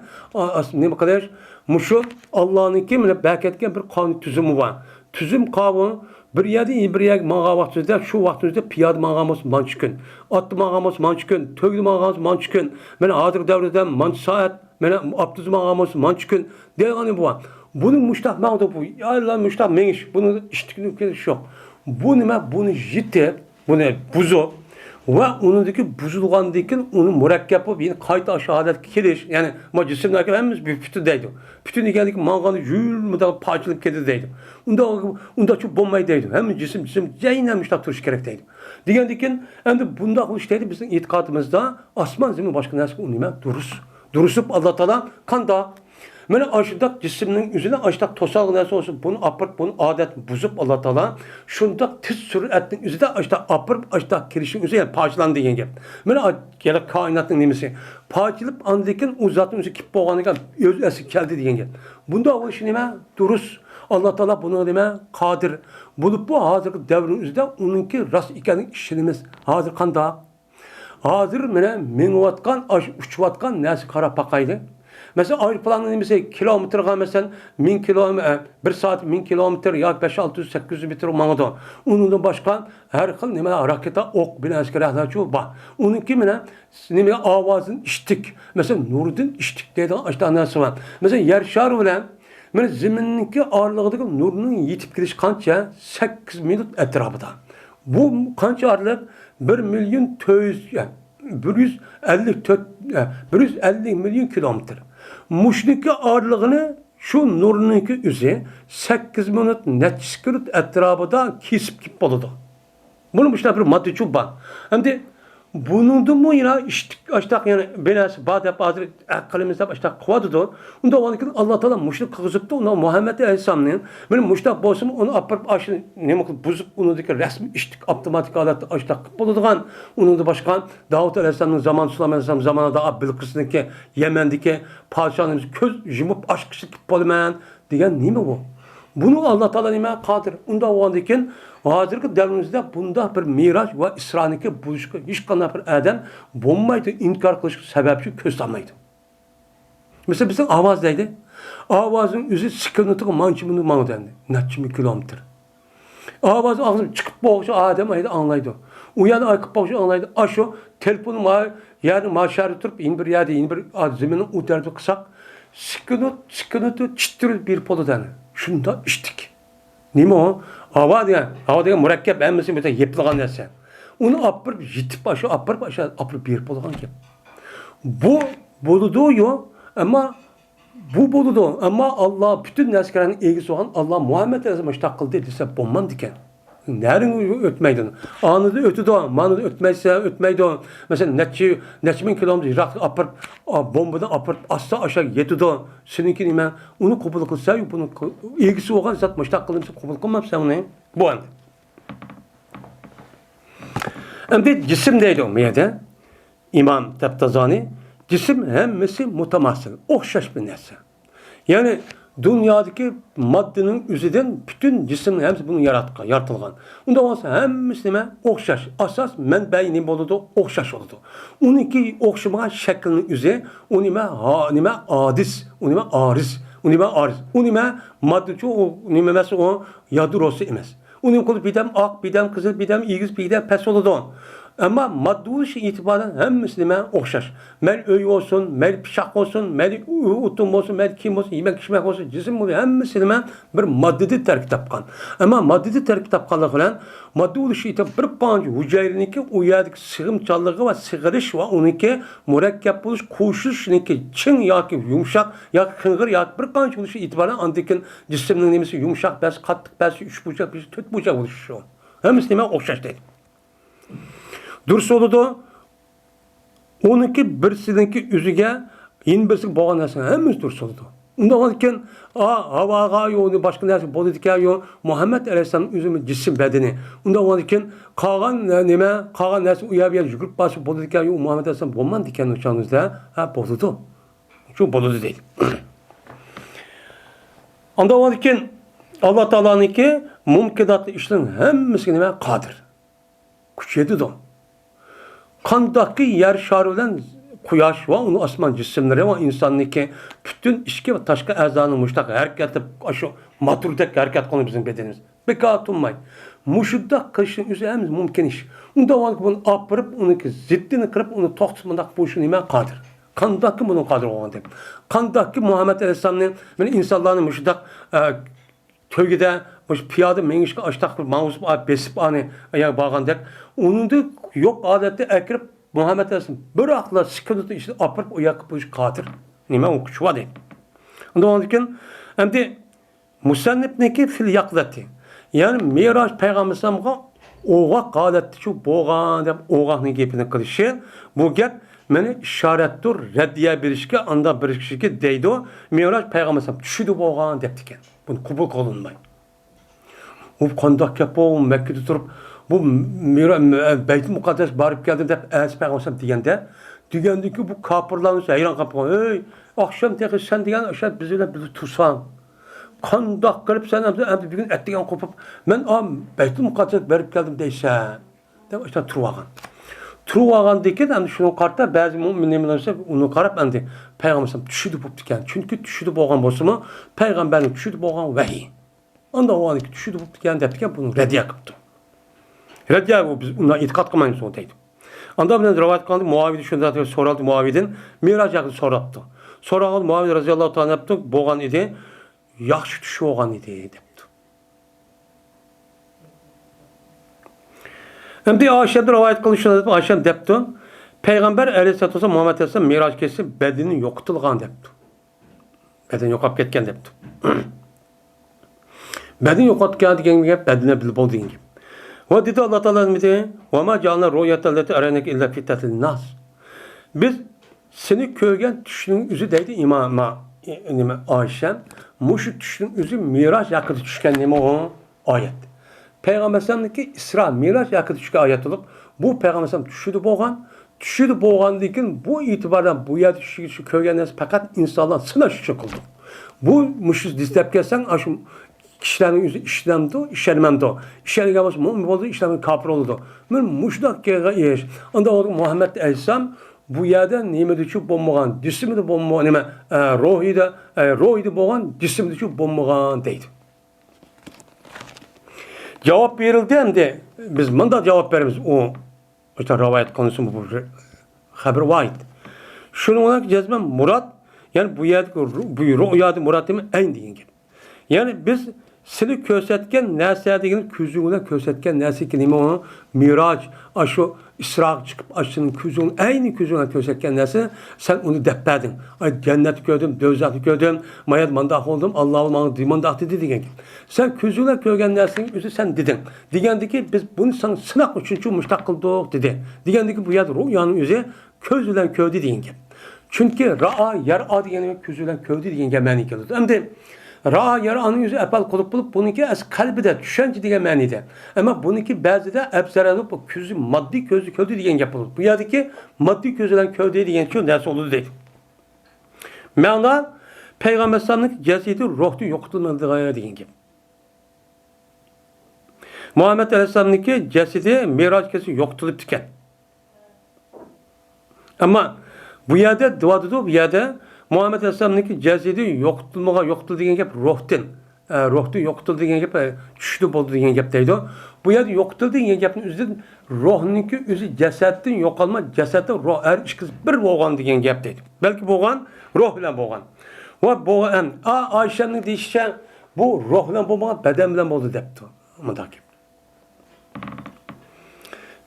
ne kadar muşo Allah'ın kimle belki bir kanun tüzümü var. Tüzüm kanunu bir yer mağa vaktizde şu vaktizde piyade mağamız mançkın, atlı mağamız mançkın, töglü mağamız mançkın. Men adır devrede manç saat, men abdüz mağamız mançkın. Deyani bu var. Bunun müştah mağda bu. Ya Allah müştah meniş. Bunun iştikini yok. Bu nime bunu jitte, bunu buzo. ve onundaki buzulgandan keyin uni murakkab bo'lib yana qayta aşağı holatga kelish, ya'ni ma jismdagi hammamiz bir bütün deydi. Bütün ekanligi mang'ani yulmada parchalab ketdi deydi. Unda çok bo'lmaydi deydi. Hamma jism jaynan mushtaq turishi kerak deydi. Degandan keyin endi bunda qilish deydi bizning e'tiqodimizda osmon zamin boshqa narsa nima durusib Alloh taolo qanda mana aşıdak cisminin üzerine aşıdak tosal neresi olsun bunu apırıp bunu adet buzup Allah Teala şundak tiz süratin üzerinde aşıdak apırıp aşıdak kirişin üzerine yani parçalandı yenge. Mana gerek kainatın nimesi parçalıp andikin uzatın üzerine kip boğanıkan öz esik geldi diyenge. Bunda o işi nime durus. Allah Teala bunu nime kadir. Bulup bu hazır devrin üzerinde onunki rast ikenlik işimiz hazır kanda. Hazır mene minvatkan uçvatkan nesi kara pakaydı. Mesela aeroplanın mesela kilometre mesela 1000 kilometre, bir saat 1000 kilometre ya 5-600-800 metre mağda. Onun başka her yıl ne rakete ok bile askeri ahlaçı var. Onun kimine ne avazın iştik. Mesela Nurdin iştik dedi işte nasıl var. Mesela yer şarı bilen mesela zemindeki ağırlığındaki nurunun yitip gidiş kança 8 minut etrafında. Bu kança ağırlık 1 milyon 150 milyon kilometre. Muşniki ağırlığını şu nurununki üzeri 8 minut netçiskirt etrafında kesip kip boludu. Bunun başına bir madde çok var. Hem de bunun da mı yine işte yani belas bazı akılımızda işte kuvvetudur. Onda o zaman Allah Teala muşnik kızıptı ona Muhammed Aleyhisselam'ın benim muşnik boşum onu apırıp aşı ne mi bozup onu deki resmi iştik otomatik alet işte buluduğun onun da başkan Davut Aleyhisselam'ın zaman Süleyman Aleyhisselam zamanında Abdülkıs'ındaki Yemen'deki padişahımız köz jumup aşkısı polmen diyen ne mi bu? Bunu Allah Teala nime kadir. Onda o andikin hazırki devrimizde bunda bir miraç ve İsra'nınki buluşku hiç kanı bir adam bombaydı inkar kılış sebepçi köstanmaydı. Mesela bizim avaz neydi? Avazın yüzü sıkıntı mançımını manı dendi. Netçimi kilometre. Avaz ağzım çıkıp boğuşu adam aydı anlaydı. Uyan aykıp boğuşu anlaydı. Aşo telefonu yani maşarı turup in bir yerde in bir zeminin uterdi kısak. Sıkıntı çıtırır bir polu dendi. Şunda içtik. Nima o? Hava degan murakkab hammasi bitta yepligan narsa. Uni apirib yetib apirib berib bo'lgan gap. Bu bo'ladi-yu, ammo bu bo'ladi. Ammo Alloh bütün narsalarning egisi bo'lgan Alloh Muhammad Aleyhisselam ishtaq qildi desa bo'lmadi ekan. Nerin ötmeydi. Anıda ötüdü, manıda ötmeydi. Mesela neçe bin kilometre Irak apır, bombadan apır, asla aşağı yetidi. Seninki nime, onu kabul kılsa, bunu ilgisi olan zat müştak kılınsa kabul kılmamsa onu. Bu anda. Şimdi cisim deydi o meyede. İmam Tabtazani, cisim hemmesi mutamassıl, okşaş bir nesne. Yani dünyadaki maddenin üzerinden bütün cisimler hepsi bunu yaratılgan. Onda olsa hemmisi okşaş. Asas menbeyi ne oldu? Okşaş oldu. Onunki okşama şeklinin üzeri o nime adis, o nime ariz, o nime ariz. O nime maddeci o nime mesela o yadrosu emez. Onun kolu bidem ak, bidem kızıl, bidem igiz, bidem pes oldu. Ama maddi oluş itibaren hemmisi okşaş. Mel öy olsun, mel pişak olsun, mel utum olsun, mel kim olsun, yemek içmek olsun, cisim oluyor. Hemmisi bir maddede terk tapkan. Ama maddede terk tapkanlığı falan maddi oluş itibaren bir pancı hücreninki uyadık sığımçalığı ve sığırış ve onunki mürekkep oluş, koşuş, çın ya ki yumuşak, ya kıngır ya bir pancı oluş itibaren antikin cisiminin nemesi yumuşak, belki katlık, belki üç bucak, belki dört bucak oluşuyor. Hemmisi okşaş dedi. Dursa oldu, onunki birisininki üzüge, yeni birisi boğan nersin, hemmisi dursa oldu. Onda olurken, havaga yok, başka nersin, politika yok, Muhammed Aleyhisselam'ın üzümü cisim bedeni. Onda olurken, kalan nersin uyabıya yükürüp başı politika yok, Muhammed Aleyhisselam bulman diken uçağınızda, bozuldu. Çünkü bozuldu değil. Onda olurken, Allah Teala'nınki mümkünatlı işlerin hemmisi kadir. Küçüğüydü de. Kandaki yer şarı olan kuyaş ve onu asman cisimleri ve insandaki bütün içki ve taşka erzanın müştak hareketi, şu maturdek hareket konu bizim bedenimiz. Bekat olmay. Muşuddak kışın üzerimiz mümkün iş. Onda var ki bunu apırıp, onu ziddini kırıp, onu toksmandak bu işin ime kadir. Kandaki bunun kadir olan deyip. Kandaki Muhammed Aleyhisselam'ın insanların muşuddak tövgide piyade menişki açtak bir mağuzup besip ani ayağa bağlandık. Onun da yok adette ekrip Muhammed Aleyhisselam bir akla sıkıntı işte apırıp o yakıp bu iş kadir. Nime o küçük var. Ondan sonra hem de musannifniki fil yakzati. Yani Miraç Peygamber'e oğa qadatı şu boğan deb oğaqning gepini qilishi bu gap meni ishoratdir raddiya berishga anda berishga deydi. Miraç Peygamber'e tushidi boğan debdi ekan. Buni qabul qilinmaydi. Bu qandoq gap bu Mekke'de turib bu Beyt-i Mukaddes barib keldim deb Peygamber deganda ki bu kafirlarning hayron qolib qolgan. Ey, akşam teqi sen degan o'sha biz bilan bir tursan. Qandoq qilib sen endi bugun etdigan qo'pib men Beyt-i Mukaddes barib keldim deysan. Deb o'sha turib olgan. Turib olgandan keyin endi shuni qarta ba'zi mo'minlar uni qarab endi Peygamber tushidi bo'libdi ekan. Chunki tushidi bo'lgan bo'lsa-mu, payg'ambarning tushidi bo'lgan vahiy. Onda o anki tushidi bo'libdi ekan debdigan buni raddiya qilibdi. Raddiya bu biz undan e'tiqod qilmaymiz u deydi. Anda bilan rivoyat qildi Muaviy shunday deb so'raldi Muaviydan Miroj haqida so'rabdi. So'ragan Muaviy roziyallohu ta'ala debdi bo'lgan edi, yaxshi tushib olgan edi debdi. Endi Oyshadan rivoyat qilishni deb Oysha debdi. Payg'ambar alayhisolatu vasallam Muhammad alayhisolam Miroj kelsa badani yo'qotilgan debdi. Badan yo'qolib ketgan debdi. Badan yo'qotgan degan gap badana bilib bo'ldi degan gap. Va dedi Allah Teala dedi, "Ve ma ja'alna ru'yatallati aranak illa fitatil nas." Biz seni ko'rgan tushning o'zi deydi imoma nima Oysham, mushu tushning o'zi Miroj haqida tushgan nima o oyat. Payg'ambar sallamniki Isro Miroj haqida tushgan oyat bo'lib, bu payg'ambar sallam tushidi bo'lgandan keyin bu e'tibordan bu yerda shu ko'rgan narsa faqat insonlar sinash uchun qildi. Bu mushu distab kelsan, shu kişilerin yüzü işlemdi, işlememdi. İşlemden başka mümin oldu, işlemden kafir oldu. Men muşdak iş. Onda o Muhammed Aleyhisselam bu yerde nimeti bomboğan, cismi de bomboğan, nime ruhi de boğan, cismi de bomboğan deydi. Cevap verildi hem de biz manda cevap veririz o işte rivayet konusu bu haber vahid. Şunu olarak cezmen murat yani bu yerde bu rüyada murat değil mi? Aynı deyin gibi. Yani biz seni kösetken nerse degeni küzüğüne kösetken nerse ki nime onu Miraç, aşu İsra çıkıp aşının küzüğün aynı küzüğüne kösetken nerse sen onu depperdin. Ay cenneti gördüm, dövzatı gördüm, mayat mandak oldum, Allah'ım bana mandak dedi degen ki. Sen küzüğüne köygen nersenin üzü sen dedin. Digendi ki biz bunu sana sınak için müştak kıldık dedi. Digendi ki bu yer rüyanın üzü közülen köyde deyin ki. Çünkü ra'a yar'a degeni közülen köyde deyin ki mani geldi. Hem de Ra yaranın yüzü epal kılıp bulup bununki az kalbide düşünce diye manide. Ama bununki bazıda ebsarada bu közü maddi közü kötü diyen yapılır. Bu yerdeki maddi közülen kötü diyen şu neresi olur değil. Mevla Peygamber sallallahu cesedi ruhtu yokturmadığı diyen gibi. Muhammed Aleyhisselam'ınki cesedi Miraç kesi yokturulup tüken. Ama bu yerde duadıdı bu yerde Muhammed Aleyhisselam'ınki cesedi yoktu degan gap ruhdan. Ruhdu yoktu degan gap tushdi bo'ldi degan gap deydi. Bu yerda yoktu degan gapning o'zida ruhninki o'zi jasaddan yo'qolma, jasadda ruh har ikki bir bo'lgan degan gap deydi. Balki bo'lgan, ruh bilan bo'lgan. Va bo'lgan Oyshaning deyishicha bu ruh bilan bo'lmagan, badan bilan bo'ldi debdi. Bunday gap.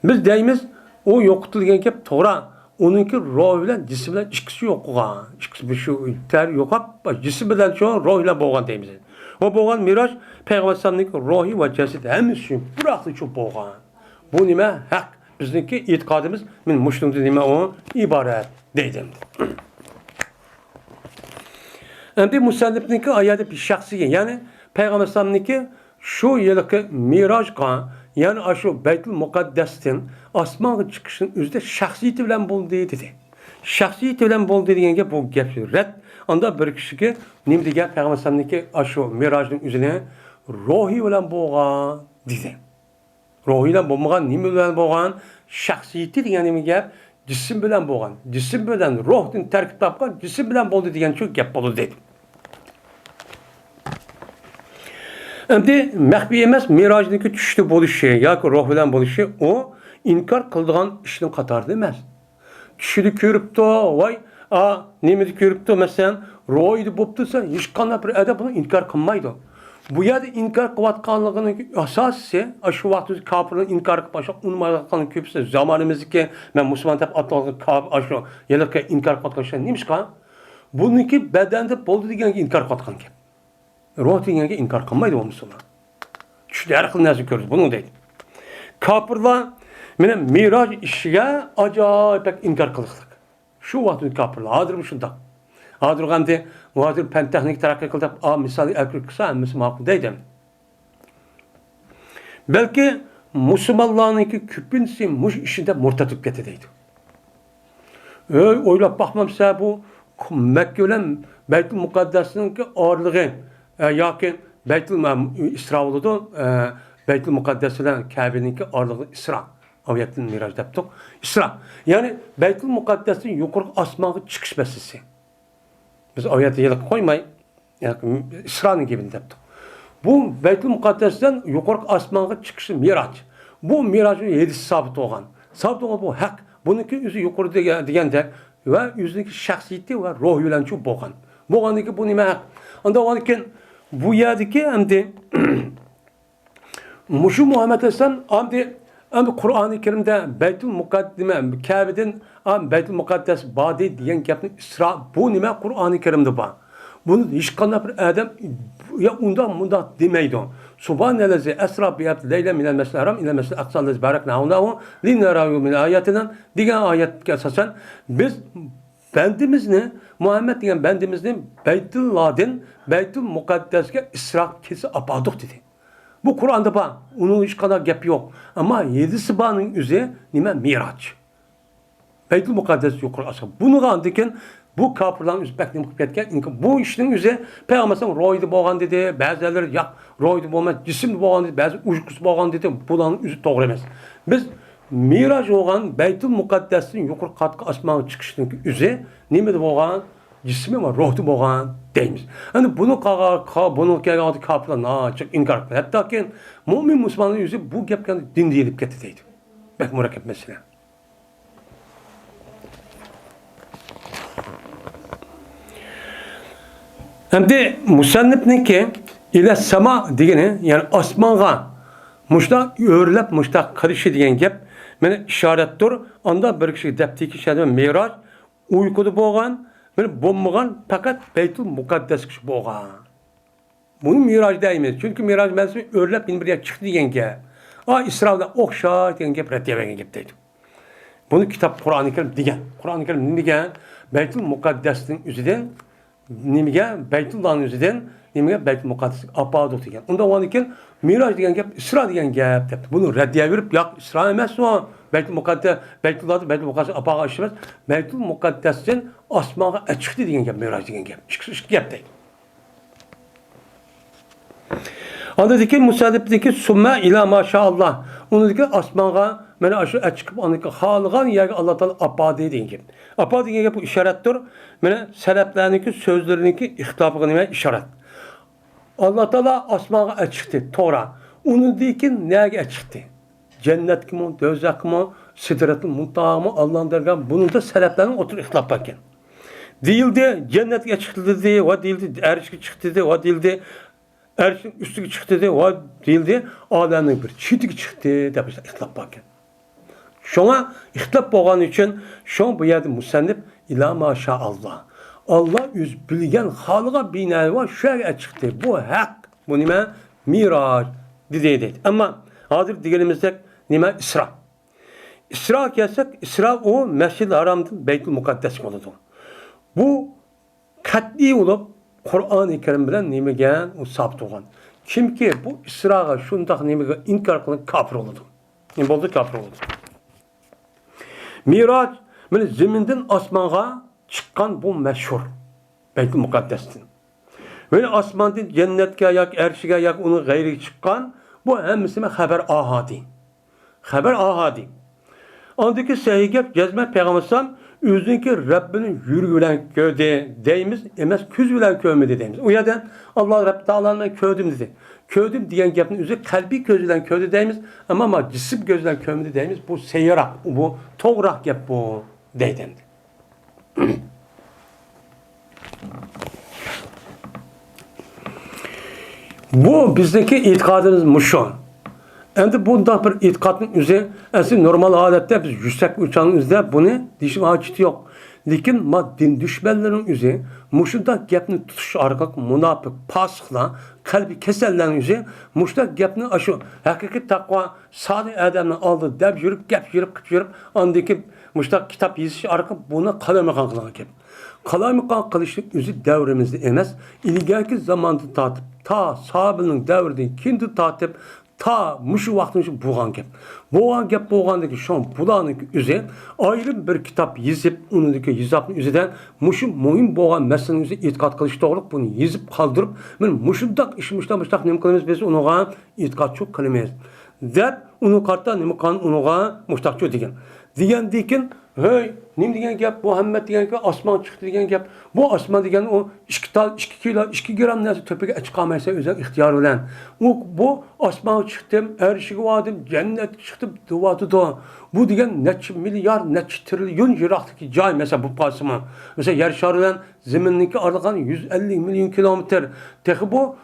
Biz deymiz, o yoktu degan gap to'g'ri. Onunki ruh bilan cism bilan ikkisi yo'q qolgan. Ikkisi shu ter yo'qab, cism bilan shu ruh bilan bo'lgan deymiz. Va bo'lgan Miroj Payg'ambar sallallohu ruhi va jasad hammasi shu bir vaqtda shu bo'lgan. Bu nima haq? Bizniki e'tiqodimiz men mushtumda nima o iborat deydim. Endi musannifniki oyati bir shaxsiga, ya'ni Payg'ambar sallallohu shu yilki Mirojga yani şu Beyt-i Mukaddes'ten asmanın çıkışının üzerinde şahsiyeti bilen buldu dedi. Şahsiyeti bilen buldu diyenge bu gepsi red. Anda bir kişi ki nim diye Peygamber sallallahu şu Miraj'ın üzerine ruhi bilen boğan dedi. Ruhi bilen boğan, nim bilen boğan, şahsiyeti diyen mi gep, cisim bilen boğan. Cisim bilen ruhun terk tapkan, cisim bilen buldu diyen çok gep buldu dedi. Endi mahbi emas Mirojniki tushdi bo'lishi yoki ruh bilan bo'lishi o inkor qiladigan ishning qatorida emas. Tushni ko'ribdi, voy, nimani ko'ribdi, masalan, ruhida bo'ptisa, hech qanday bir odam buni inkor qilmaydi. Bu yerde inkar kıvatkanlığının asası, şu vakti kapırın inkar kıvatkanlığının unutmayacağının köpüsü zamanımızdaki ben Müslüman tep atladığı şu yerlerke inkar kıvatkanlığının neymiş kan? Bununki bedende boldu diyen inkar kıvatkanlığı. Ruh diyen inkar kılmaydı o Müslüman. Çünkü her kıl nasıl görürüz bunu değil. Kapırlar mene miraç işe acayip inkar kılıklık. Şu vakti kapırlar hadır mı şunda? Hadır gamde muhadir pen teknik terakki kıldık. Misali erkek kısa emmesi makul deydim. Belki Müslümanlarınki küpünsi muş işinde murtatıp getideydi. Oylap bakmam size bu Mekke'len Beyt-i Mukaddes'in ağırlığı yakin Beyt-i İsra oldu. Beyt-i Mukaddes'den Kabe'ninki ağırlığı İsra. Aviyetin miraj deptik. İsra. Yani Beyt-i Mukaddes'in yukarı asmağı çıkış besisi. Biz ayeti yılık koymayın. Yani İsra'nın gibi deptik. Bu Beyt-i Mukaddes'ten yukarı asmağı çıkışı miraç. Bu miracın 7'si sabit olan. Sabit olan bu hak. Bununki yüzü yukarı degende ve yüzündeki şahsiyeti ve ruh yülençi boğan. Boğandaki bu nime hak. Onda olanken bu yerdeki hem de Muşu Muhammed Aleyhisselam hem de Kur'an-ı Kerim'de Beyt-i Mukaddime Kabe'den Beyt-i Mukaddes Badi diyen yapın İsra bu nime Kur'an-ı Kerim'de var. Bunu hiç kanlı bir adam ya bundan demeydi. Subhanellezi esra biyat leyle minel mescid haram ila mescid aqsa lezi barakna hunahu linarahu min ayatinden diyen ayet esasen biz bendimiz ne? Muhammed diyen bendimiz ne? Beytullah'den Beytul Mukaddes'e İsra kesi apadık dedi. Bu Kur'an'da var. Onun hiç kadar gap yok. Ama 7 sıbanın üzeri nime miraç. Beytul Mukaddes yukarı asıl. Bunu andiken bu kapırların üzbekliğini kıpretken bu işin üzeri Peygamber'in roydu boğan dedi. Bazıları ya roydu boğan, cisimli boğan dedi. Bazı uçkusu boğan dedi. Bunların üzü doğru emez. Biz miraç olan Beytul Mukaddes'in yukarı katkı asmanın çıkışının üzeri nime boğan? Cismi ama ruhtu boğan deyimiz. Yani bunu bunu kapırlar çok inkar kılır. Hatta ki mümin Müslümanın yüzü bu gepken din deyilip getireydi. Bek mürekkep mesele. Hem de musannif ne ki ile sema degeni yani asmanga muşta öğrelep muşta karışı diyen gep mene işarettir. Onda bir kişi depteki şeyde miraç uykuda boğan mene bommagan fakat Beytul Mukaddes kişi boğan. Bunu miraç deyimiz. Çünkü miraç mevsimi öğrelep bin bir yer çıktı diyen gep. İsra'da okşa diyen gep reddiye gep deydi. Bunu kitap Kur'an-ı Kerim diyen. Kur'an-ı Kerim ne diyen? Beytul Mukaddes'in üzerinden nimige Beytullah'ın üzerinden nimige Beytul Mukaddes apadı diyen. Onda o anken miraç diyen gep İsra diyen gep dedi. Bunu reddiye verip ya İsra emez o. Beytul Mukaddes Beytullah'da Beytul Mukaddes apağı aşmaz. Beytul Mukaddes'in asmağı çıktı diyen gep miraç diyen gep. Çık gep değil. Andaki müsaadepteki sümme ila maşallah. Ondaki asmağa mene aşı çıkıp andaki halgan yerge Allah Teala apadi deyin ki. Apadi deyin ki bu işarettir. Mene seleflerindeki sözlerindeki ihtilafına işaret. Allah Teala asmağa çıktı Tora. Ondaki neye çıktı? Cennet mi, dözek mi, sidret-i muntaha mı Allah'ın dergahı. Bunun da seleflerinin otur ihtilaf bakın. Değildi cennet çıktı dedi, o değildi erişki çıktı dedi, o değildi. Erkin üstü çıktı dedi, o değildi. Alemden bir çiğdik çıktı demişler ihtilaf bakın. Şuna ihtilaf boğan için şun bu yerde musannif ila maşallah. Allah yüz bilgen halığa binayi var şöyle çıktı. Bu hak, bu nime miraç dedi. Ama hazır diyelimizde nime İsra. İsra kelsek, İsra o Mescid-i Haram'ın Beyt-i Mukaddes oldu. Bu katli olup Kur'an-ı Kerim bilen nimegen o sabit olan. Kim ki bu İsra'ga şundak nimege inkar kılan kafir oldu. Ne oldu kafir oldu. Miraç böyle zeminden asmana çıkan bu meşhur Beyt-i Mukaddes'tin. Böyle asmandan cennetke yak, erşige yak onun gayri çıkan bu hemmisine haber ahadi. Haber ahadi. Andaki sahih cezme peygamber'den üzünki Rabbinin yürü bilen köyde deyimiz emez küz bilen köyümde deyimiz. O yerden Allah Rabbi Teala'nın köydüm dedi. Köydüm diyen gapın üzü kalbi gözülen köyde deyimiz ama cisim gözülen köyümde deyimiz bu seyyarak, bu toğrak gap bu deydendi. Bu bizdeki itikadımız muşu. Endi bunda bir etikadın üzeri, aslında normal adette biz yüksek uçağın üzerinde bunu dişin açıtı yok. Lekin ma din düşmanlarının üzeri, muşunda gapni tutuş arqaq, münafık, pasıqla, kalbi kesellerin üzeri, muşda gapni aşı, hakiki takva, sadi adamın aldı, deb yürüp, gap yürüp, andaki muşda kitap yazışı arqaq, buna kalamıqan qılan gap. Kalamıqan qılışlık üzü devrimizde emas, ilgaki zamanda tatip, ta sahabının devrden kindi tatip, ta muşu vaxtın için buğan gap. Buğan gap buğandaki şon bulanın üzeri ayrı bir kitap yazıp, onundaki yazapın üzerinden muşu muhim buğan meselenin üzeri itikat kılışı doğruluk bunu yazıp kaldırıp, men muşundak işmiştak nem kılımız biz onuğa itikat çok kılmayız. Dep onu kartta nem kan onuğa muştakçı degen. Dekin, hey, nim degen gap, Muhammed degen gap, asman çıktı degen gap. Bu asman degen o 2 kilo, 2 gram nesi töpege çıkamaysa özel ihtiyar olan. Bu asman çıktım, erişigi vadim, cennet çıktım, duvadı da. Bu degen neçi milyar, neçi trilyon jiraktaki cay mesela bu pasıma. Mesela yer şarıdan zemindeki arlıqan 150 milyon kilometre. Teki bu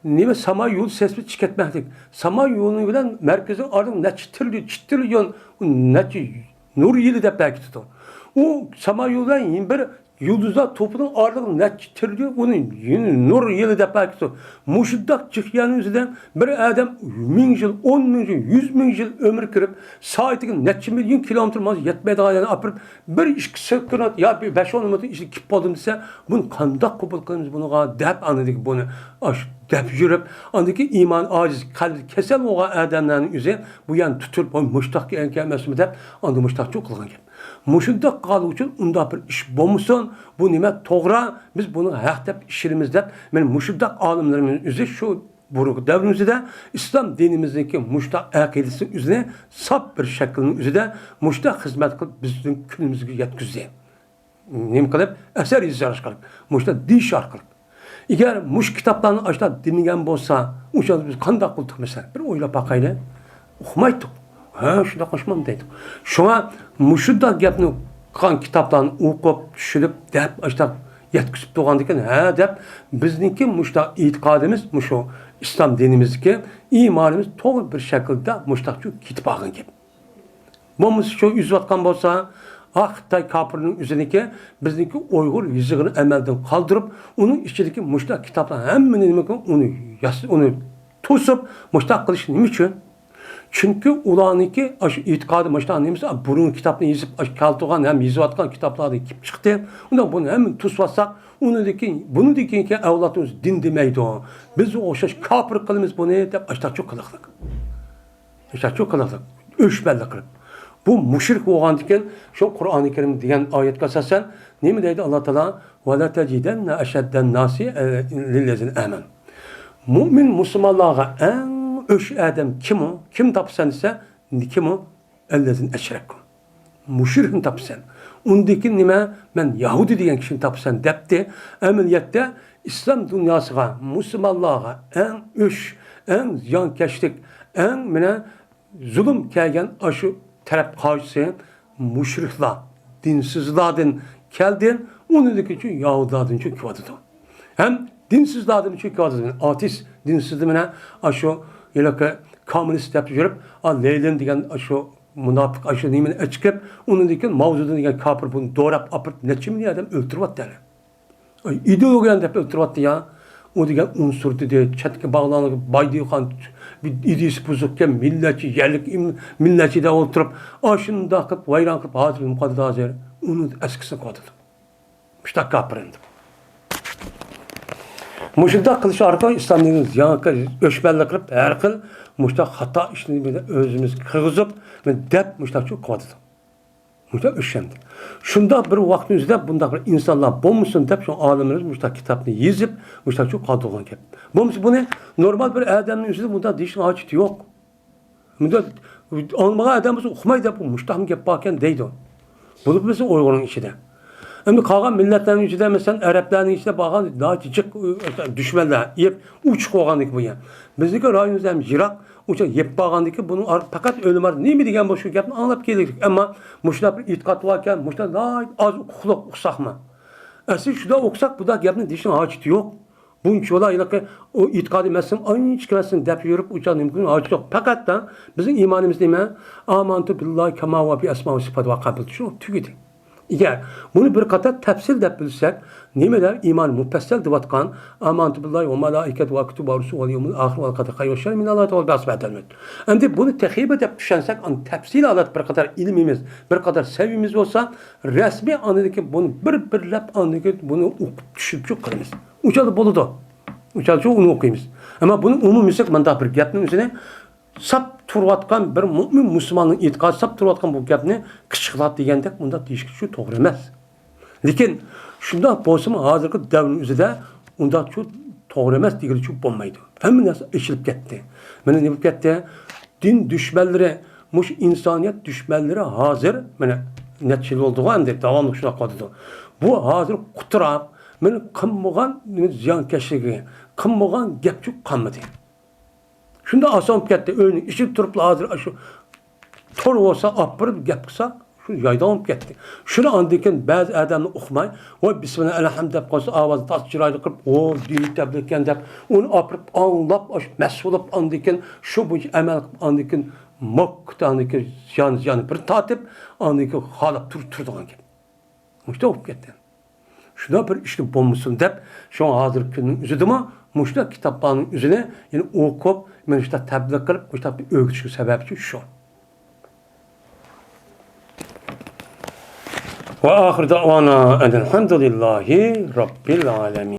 nime sama yol sesli çıketmektik. Sama yolunu bilen merkezin arlık neçi trilyon, neçi nur yılı da belki tutu. O sama yoldan yin bir yıldızlar topunun ağırlığını net trilyon, onun nur yılı da belki tutu. Muşuddak çıkyanın üzerinden bir adam 1000 yıl, 10 bin yıl, 100 bin yıl ömür kırıp saatlik netçi milyon kilometre mazı yetmedi ayağını apırıp bir işki sektorat ya bir 5-10 metre işi kip oldum dese bunu kandak kubul kılımız bunu dep anladık bunu dep yürüp andaki iman aciz kalbi kesel oğa adamların üzerine bu yan tutulup muştak gelmesi mi dep andı muştak çok kılgan gel. Muşunda kalı için unda bir iş bulmuşsun. Bu nime toğra biz bunu hayatta işlerimizde men muşunda alimlerimizin üzeri şu buruk devrimizde İslam dinimizdeki muştak akidesi üzerine sap bir şeklinin üzerinde muştak hizmet kılıp bizim külümüzü yetkizdi. Nime kılıp eser izler kılıp muştak diş kılıp. Eğer muş kitaplarını açta dinleyen bolsa, uçan biz kandak bulduk mesela. Bir oyla bakayla okumaydık. Ha, şurada konuşmam dedik. Şuna muşudda gapni kan kitaplarını okup, düşünüp, dep, açta yetkizip doğandıkken, ha dep, bizdeki muşta itikadımız, muşu İslam dinimizdeki imanımız doğru bir şekilde muştakçı kitapağın gibi. Bu muşu yüzvatkan bolsa, Xitay kapırının üzerindeki bizdeki Uygur yüzüğünü emelden kaldırıp, onun içindeki muştak kitaplarını hemen onu tutup, muştak kılışı ne için? Çünkü ulaniki itikadı maçta neymiş? Burun kitabını yazıp kaltıgan hem yazıvatkan kitaplarda kip çıktı. Ondan bunu hemen tuzvatsak bunu dikin ki evlatımız din demeydi o. Biz o şaş kapır kılımız bunu deyip açta çok kılıklık. İşte çok kılıklık. Üç belli kılık. Bu müşrik olan diken şu Kur'an-ı Kerim diyen ayet kasasen ne mi deydi Allah Teala? Ve la tecidenne eşedden nasi lillezin amen. Mümin Müslümanlığa en öş adam kim o? Kim tapsan ise kim o? Ellezin eşrekku. Müşrikin tapsan. Ondaki nime ben Yahudi diyen kişinin tapsan depti. Ameliyette İslam dünyasına, Müslümanlığa en öş, en ziyankeşlik, en mine zulüm kelgen aşı taraf karşısı müşrikler, dinsizlerden geldin. Ondaki için Yahudilerden için kıvadıdı. Hem dinsizlerden için kıvadıdı. Ateist dinsizliğine aşı yine komünist yapıp yürüp, Leylin diyen aşı münafık aşı nimeni çıkıp, onun diken mavzudan diyen kapır bunu doğrap apırt neçim diye adam öldürüvat yani. İdeolojiyen de öldürüvat ya. O diyen unsur dedi, çetke bağlanıp baydığı kan bir idisi buzukken milletçi, yerlik milletçi de oturup aşını da akıp, vayran akıp, hazır mukadda hazır. Onu eskisine kodadı. İşte kapırındı. Muşunda kılışı arka İslam'ın ziyanka öşbelli kırıp her kıl muşta hata işini özümüz kırgızıp dep muşta çok kovadıdı. Muşta öşendi. Şunda bir vaktimizde bunda bir insanlar bulmuşsun dep şu alimlerimiz muşta kitabını yazıp muşta çok kadıgan kep. Bu ne? Normal bir adamın üzerinde bunda dişin açıtı yok. Bunda anmağa adamımız okumayı da bu muşta hem kep bakken deydi o. Bunu mesela Uygur'un içinde. Hem kalan milletlerin içinde mesela Arapların içinde bakan daha küçük düşmanlar yep uç koğandık bu ya. Bizdeki rayonumuzda hem Irak uça yep bağandık bunu fakat ölüm var. Ne mi diyen bu şu yapın anlayıp geldik ama muşta bir itikat varken muşta daha az hukuk uksak mı? Asıl şurada oksak bu da yapın dişin açtı yok. Bunçolar ilaki o itikadi mesin aynı çıkmasın dep yürüp uçan mümkün hacı yok. Fakat da bizim imanımız değil mi? Amantu billahi kema ve bi esma ve sıfat ve kabil. Şu tügüdü. Eğer bunu bir qatar tefsir deb bilsek, nimeler iman mufassal devatkan amantu billahi ve malaiket ve kutubi ve rusul ve yevmil ahir ve qadar hayr ve şer min Allah ve basba'del mut. Endi bunu tehib edip düşünsek, an tefsir alat bir kadar ilmimiz, bir kadar sevgimiz olsa, resmi anıdaki bunu bir lap anıdaki bunu okup düşüp çok kılımız. Uçalı boludu. Uçalı onu okuyumuz. Ama bunu umumiysek manda bir gapning üzerine sap turvatkan bir mümin Müslümanın itiqadı sap turvatkan bu gapni kışkılat degendek bunda deyişki şu doğru emas. Lekin şunda bolsa hazırki davrın üzerinde unda şu doğru emas degili şu bolmaydı. Hamma narsa eşilip ketdi. Mana ne ketdi? Din düşmanları, muş insaniyet düşmanları hazır, mana neçe yıl oldu endi davamlı şuna qadıdı. Bu hazır quturab, mana qılmagan ziyankeşligi, qılmagan gapçuk qalmadı. Şunda asan ketdi, önü işip turup hazır şu tor olsa apırıp gap qısa şu yaydan ketdi. Şunu andikin bazı adamlar oxumay, o bismillah elhamd deb qalsa avazı tas çıraylı qırıp o dini təbliğken deb onu apırıp anlap məsul olub andikin şu bu əməl andikin mok andikin yan bir tatip andikin halap turduğan gibi. Muşta olup ketdi. Şuna bir işin bulmuşsun deb şu an hazır günün üzüdüme muşta kitaplarının üzerine yani okup men işte təbliğ qılıp muşta bir öğütüşü sebepçi şu. Ve ahir davana enelhamdülillahi rabbil alemin.